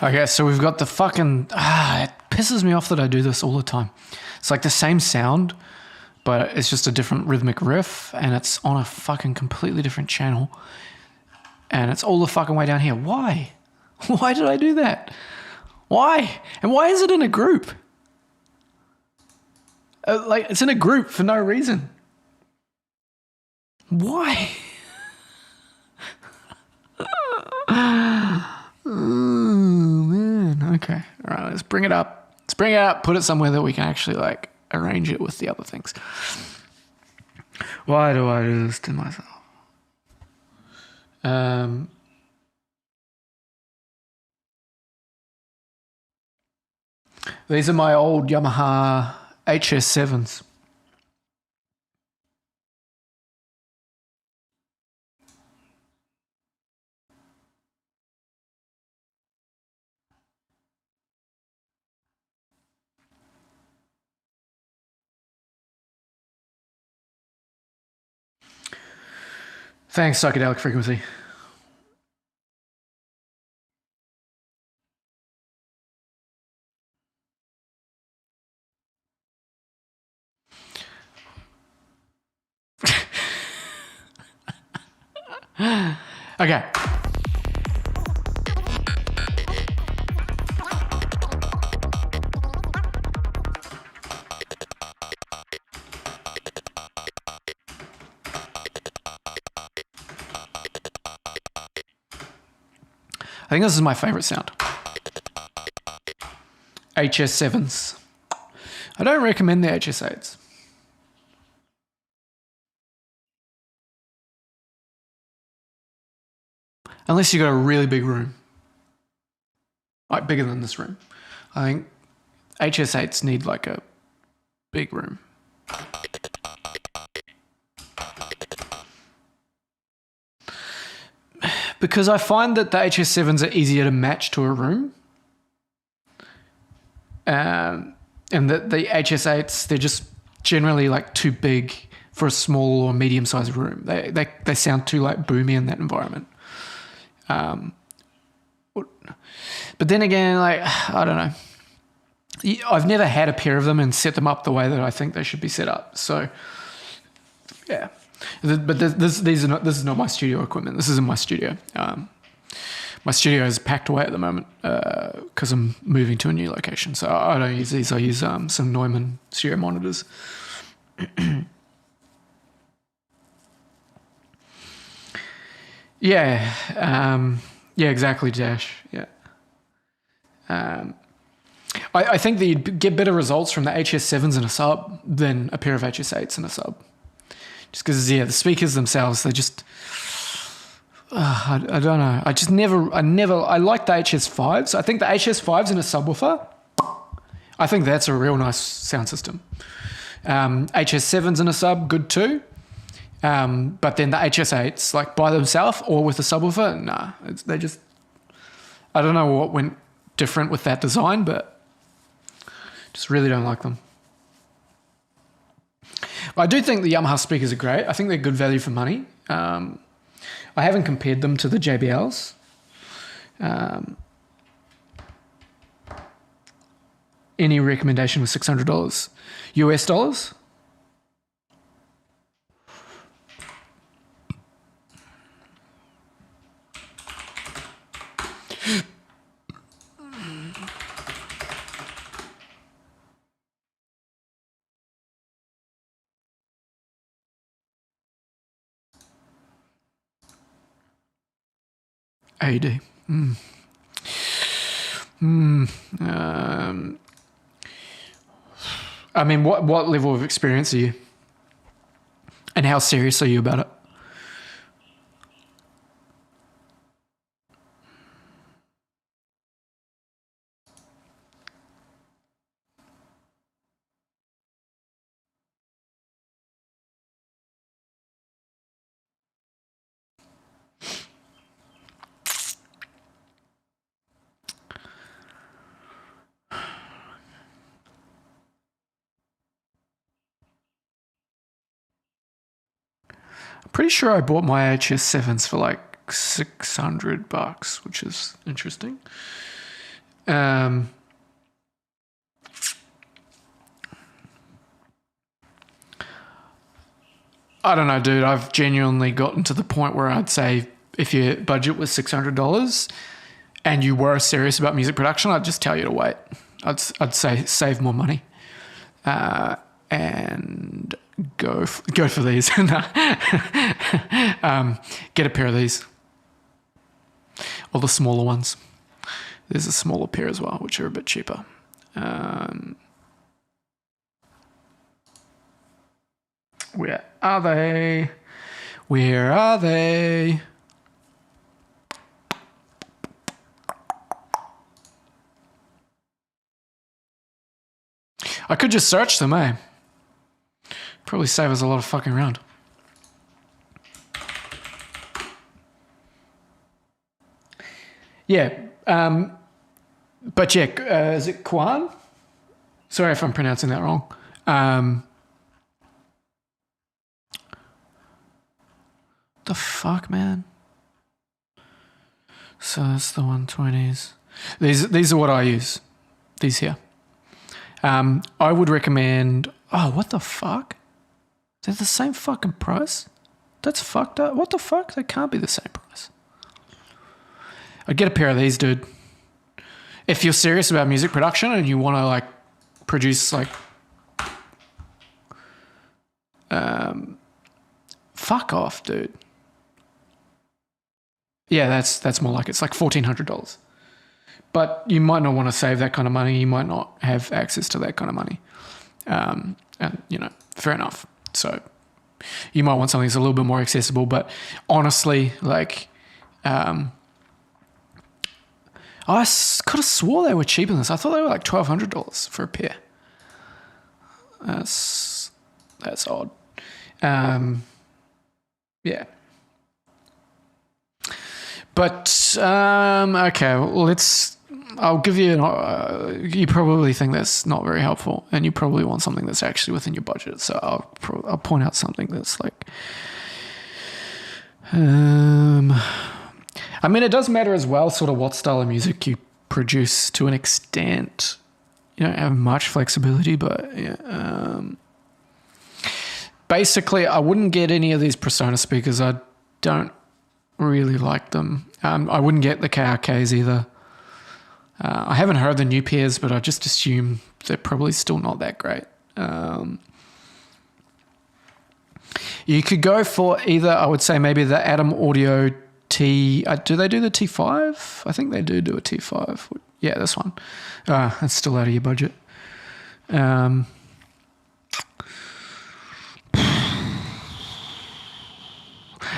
Okay, so we've got the fucking... it pisses me off that I do this all the time. It's like the same sound, but it's just a different rhythmic riff, and it's on a fucking completely different channel. And it's all the fucking way down here. Why? Why did I do that? Why? And why is it in a group? Like, it's in a group for no reason. Why? Oh, man. Okay. All right, let's bring it up. Let's bring it up, put it somewhere that we can actually, like, arrange it with the other things. Why do I do this to myself? These are my old Yamaha HS7s. Thanks, Psychedelic Frequency. Okay. I think this is my favorite sound. HS7s. I don't recommend the HS8s. Unless you've got a really big room. Like bigger than this room. I think HS8s need like a big room. Because I find that the HS7s are easier to match to a room. And that the HS8s, they're just generally like too big for a small or medium-sized room. They sound too like boomy in that environment. But then again, like, I don't know. I've never had a pair of them and set them up the way that I think they should be set up. So, yeah. But this is not my studio equipment. This isn't my studio. My studio is packed away at the moment because I'm moving to a new location. So I don't use these. I use some Neumann stereo monitors. Yeah. Yeah, exactly, Dash. Yeah. I think that you'd get better results from the HS7s in a sub than a pair of HS8s in a sub. Just because, yeah, the speakers themselves, they just... I don't know. I like the HS5s. I think the HS5s in a subwoofer, I think that's a real nice sound system. HS7s in a sub, good too. But then the HS8s, like by themselves or with a subwoofer, nah. They just... I don't know what went different with that design, but just really don't like them. I do think the Yamaha speakers are great. I think they're good value for money. I haven't compared them to the JBLs. Any recommendation with $600 US dollars? AD. I mean, what level of experience are you? And how serious are you about it? I'm pretty sure I bought my HS7s for like $600, which is interesting. I don't know, dude. I've genuinely gotten to the point where I'd say if your budget was $600 and you were serious about music production, I'd just tell you to wait. I'd say save more money and go for these. Get a pair of these, or the smaller ones. There's a smaller pair as well, which are a bit cheaper. Where are they? Where are they? I could just search them, eh? Probably save us a lot of fucking around. Yeah. But yeah, is it Kwan? Sorry if I'm pronouncing that wrong. The fuck, man? So that's the 120s. These are what I use. These here. I would recommend... Oh, what the fuck? They're the same fucking price? That's fucked up. What the fuck? They can't be the same price. I'd get a pair of these, dude. If you're serious about music production and you want to like produce like... fuck off, dude. Yeah, that's more like it's like $1,400. But you might not want to save that kind of money. You might not have access to that kind of money. And, fair enough. So you might want something that's a little bit more accessible. But honestly, like, I could have swore they were cheaper than this. I thought they were like $1,200 for a pair. That's odd. Yeah. But, okay, well, I'll give you you probably think that's not very helpful, and you probably want something that's actually within your budget. So I'll point out something that's like, I mean, it does matter as well, sort of what style of music you produce to an extent. You don't have much flexibility, but yeah, basically, I wouldn't get any of these Persona speakers. I don't really like them. I wouldn't get the KRKs either. I haven't heard the new pairs, but I just assume they're probably still not that great. You could go for either, I would say maybe the Atom Audio T. Do they do the T5? I think they do a T5. Yeah, this one. That's still out of your budget.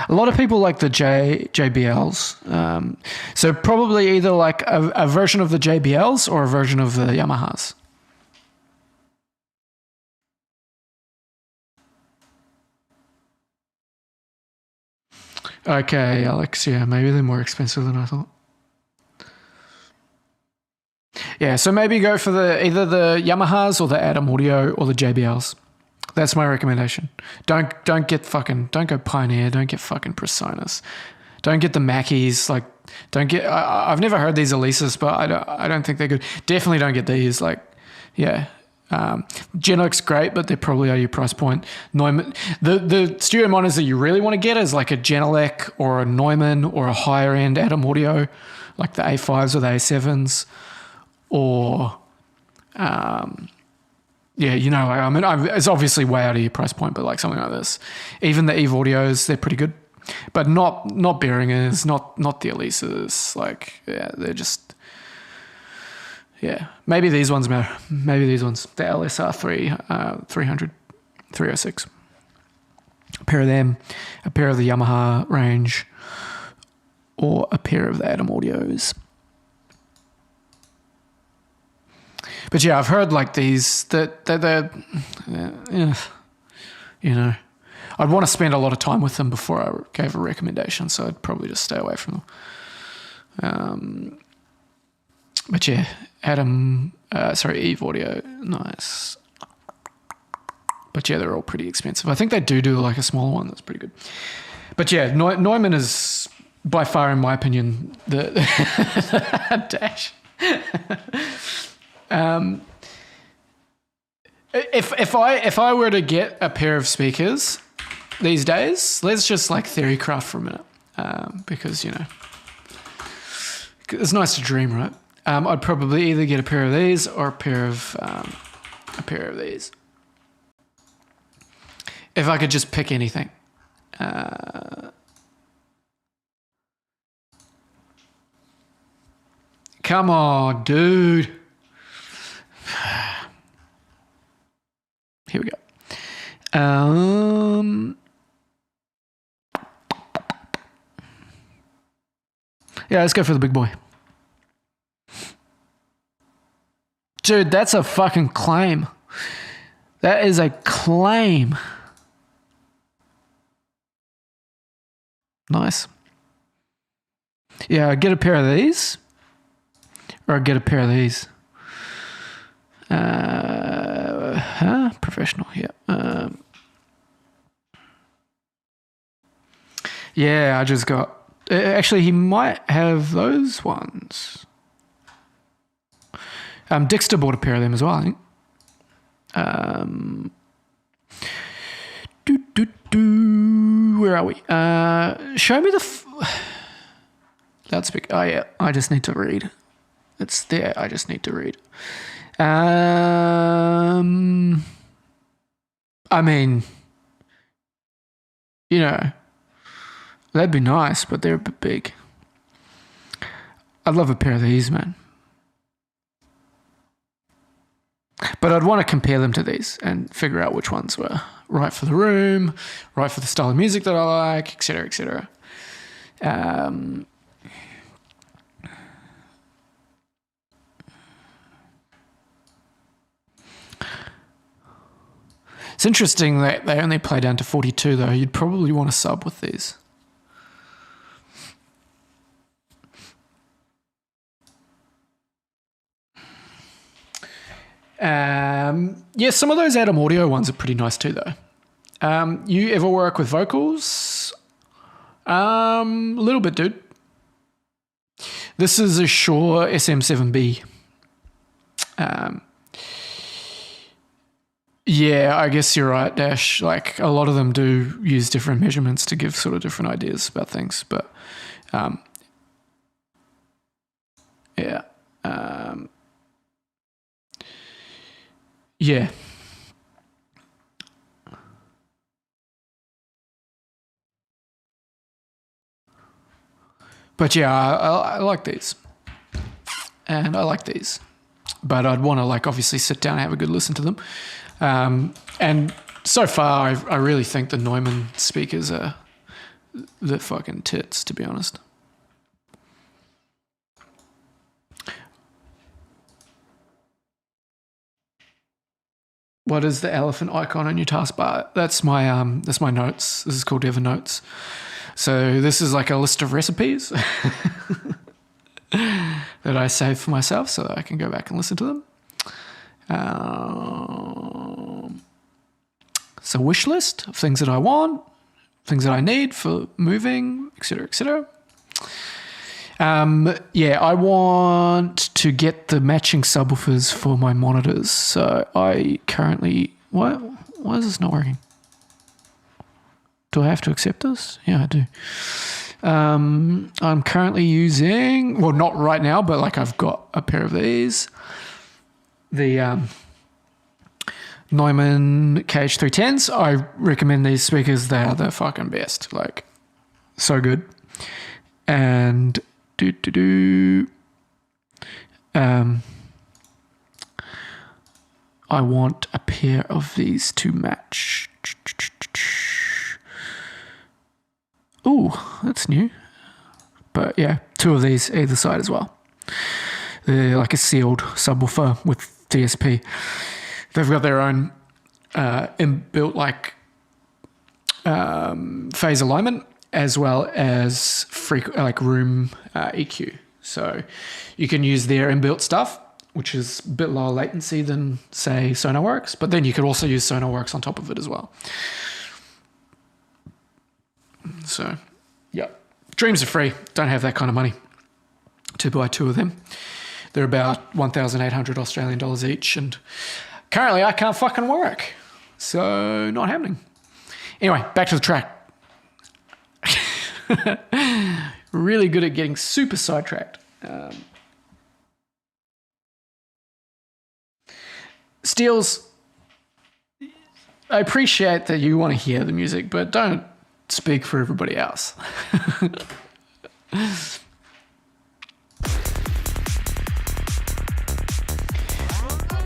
A lot of people like the JBLs. So probably either like a version of the JBLs or a version of the Yamahas. Okay, Alex, yeah, maybe they're more expensive than I thought. Yeah, so maybe go for either the Yamahas or the Atom Audio or the JBLs. That's my recommendation. Don't go Pioneer. Don't get fucking Personas. Don't get the Mackies. Like, don't get. I've never heard these Elises, but I don't think they're good. Definitely don't get these. Like, yeah. Genelic's great, but they're probably out of your price point. Neumann, the studio monitors that you really want to get is like a Genelec or a Neumann or a higher end Atom Audio, like the A5s or the A7s, or yeah, I mean, it's obviously way out of your price point, but like something like this. Even the Eve Audios, they're pretty good, but not Behringers, not the Elises. Like, yeah, they're just, yeah. Maybe these ones matter. Maybe these ones. The LSR 300, 306. A pair of them, a pair of the Yamaha range, or a pair of the Atom Audios. But yeah, I've heard like these that they're I'd want to spend a lot of time with them before I gave a recommendation, so I'd probably just stay away from them. But yeah, Eve Audio, nice. But yeah, they're all pretty expensive. I think they do like a smaller one that's pretty good. But yeah, Neumann is by far, in my opinion, the Dash. If I were to get a pair of speakers these days, let's just like theorycraft for a minute, because it's nice to dream, right? I'd probably either get a pair of these or a pair of these. If I could just pick anything. Come on, dude. Here we go. Yeah, let's go for the big boy. Dude, that's a fucking claim. That is a claim. Nice. Yeah, I'd get a pair of these. Or I'd get a pair of these. Professional, yeah. Yeah, I just got... Actually, he might have those ones. Dexter bought a pair of them as well, I think. Where are we? Show me the... loudspeaker. Oh, yeah, I just need to read. It's there, I just need to read. I mean, that'd be nice, but they're a bit big. I'd love a pair of these, man. But I'd want to compare them to these and figure out which ones were right for the room, right for the style of music that I like, etc., etc. It's interesting that they only play down to 42, though. You'd probably want to sub with these. Yeah, some of those Atom Audio ones are pretty nice too, though. You ever work with vocals? A little bit, dude. This is a Shure SM7B. Yeah, I guess you're right, Dash. Like, a lot of them do use different measurements to give sort of different ideas about things, but yeah. Yeah. But yeah, I like these. And I like these. But I'd want to, like, obviously sit down and have a good listen to them. And so far, I really think the Neumann speakers are the fucking tits, to be honest. What is the elephant icon on your taskbar? That's my notes. This is called Evernotes. So this is like a list of recipes that I save for myself so that I can go back and listen to them. It's a wish list of things that I want, things that I need for moving, etc., etc. Yeah, I want to get the matching subwoofers for my monitors. So I currently... Why is this not working? Do I have to accept this? Yeah, I do. I'm currently using... Well, not right now, but like I've got a pair of these. The Neumann KH310s. I recommend these speakers. They are the fucking best. Like, so good. And... I want a pair of these to match. Ooh, that's new. But yeah, 2 of these either side as well. They're like a sealed subwoofer with DSP. They've got their own inbuilt like phase alignment as well as room EQ. So you can use their inbuilt stuff, which is a bit lower latency than, say, Sonarworks, but then you could also use Sonarworks on top of it as well. So, yeah. Dreams are free. Don't have that kind of money to buy 2 of them. They're about 1,800 Australian dollars each, and currently I can't fucking work. So, not happening. Anyway, back to the track. Really good at getting super sidetracked. Steels, I appreciate that you want to hear the music, but don't speak for everybody else.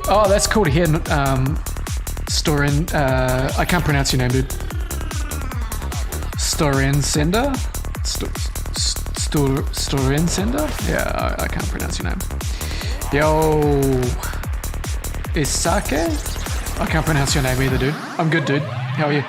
Oh, that's cool to hear. Storin, I can't pronounce your name, dude. Storin Sender? Storin Sender? Yeah, I can't pronounce your name. Yo, Isake? I can't pronounce your name either, dude. I'm good, dude. How are you?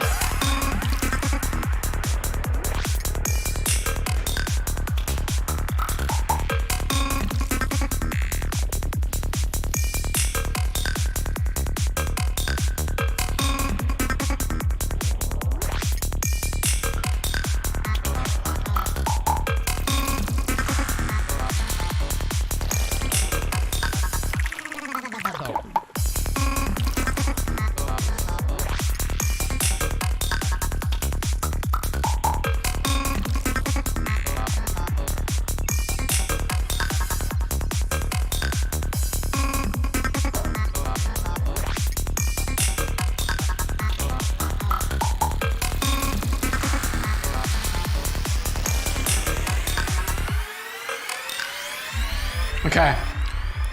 Okay.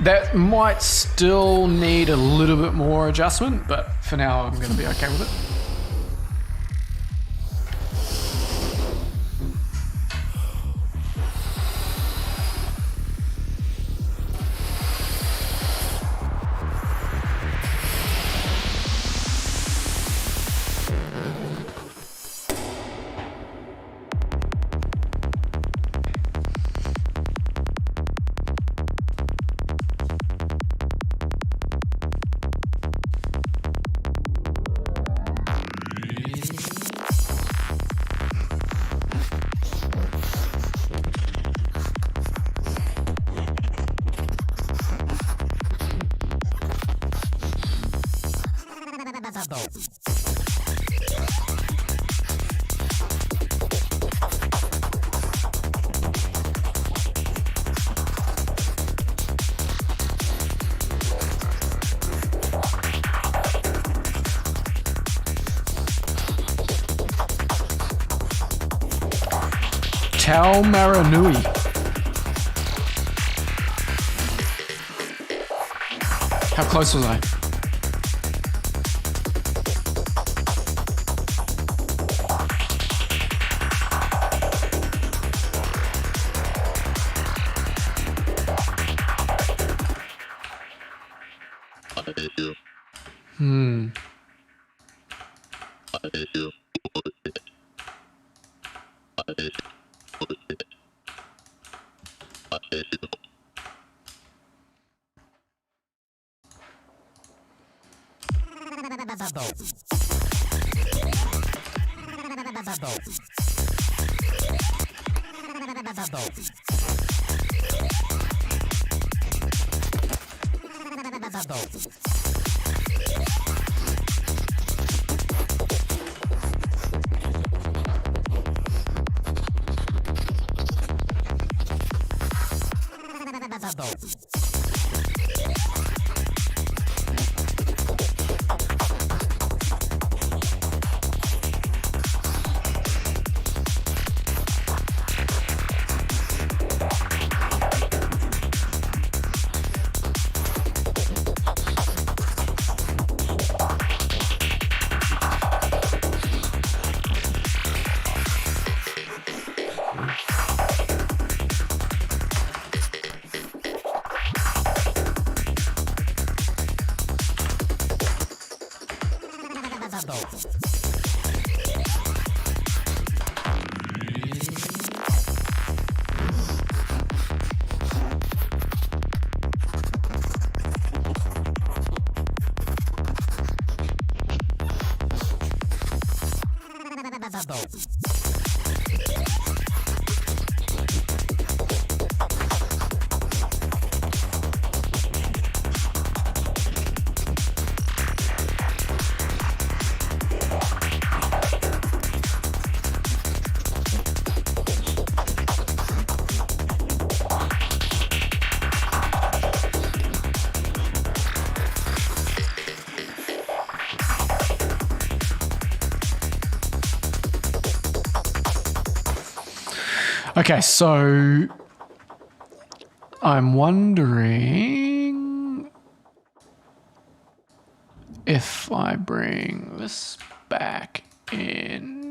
That might still need a little bit more adjustment, but for now I'm going to be okay with it. Tau Maranui. How close was I? Okay, so I'm wondering if I bring this back in.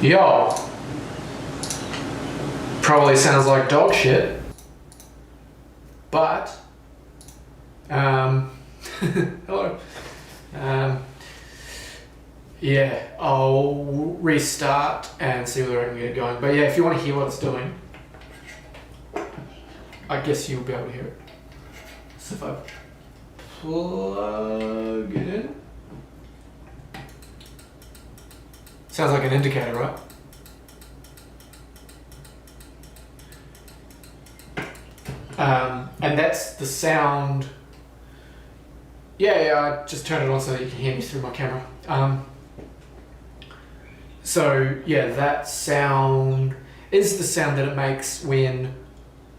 Yo. Probably sounds like dog shit. But, hello. Yeah, I'll restart and see whether I can get it going. But yeah, if you want to hear what it's doing, I guess you'll be able to hear it. So if I plug it in. Sounds like an indicator, right? And that's the sound. Yeah, I just turned it on so that you can hear me through my camera. So yeah, that sound is the sound that it makes when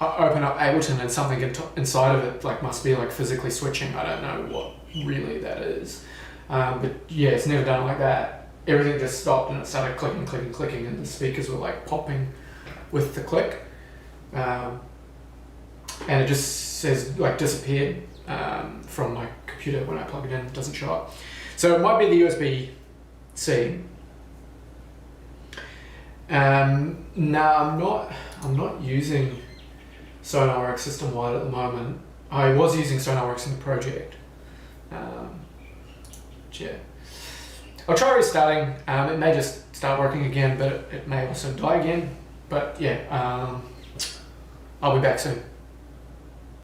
I open up Ableton and something inside of it must be physically switching. I don't know what really that is, but yeah, it's never done like that. Everything just stopped and it started clicking, and the speakers were popping with the click, and it just says disappeared from my computer when I plug it in. It doesn't show up, so it might be the USB-C. No, I'm not using SonarWorks system-wide at the moment. I was using SonarWorks in the project. Yeah. I'll try restarting. It may just start working again, but it may also die again. But yeah, I'll be back soon.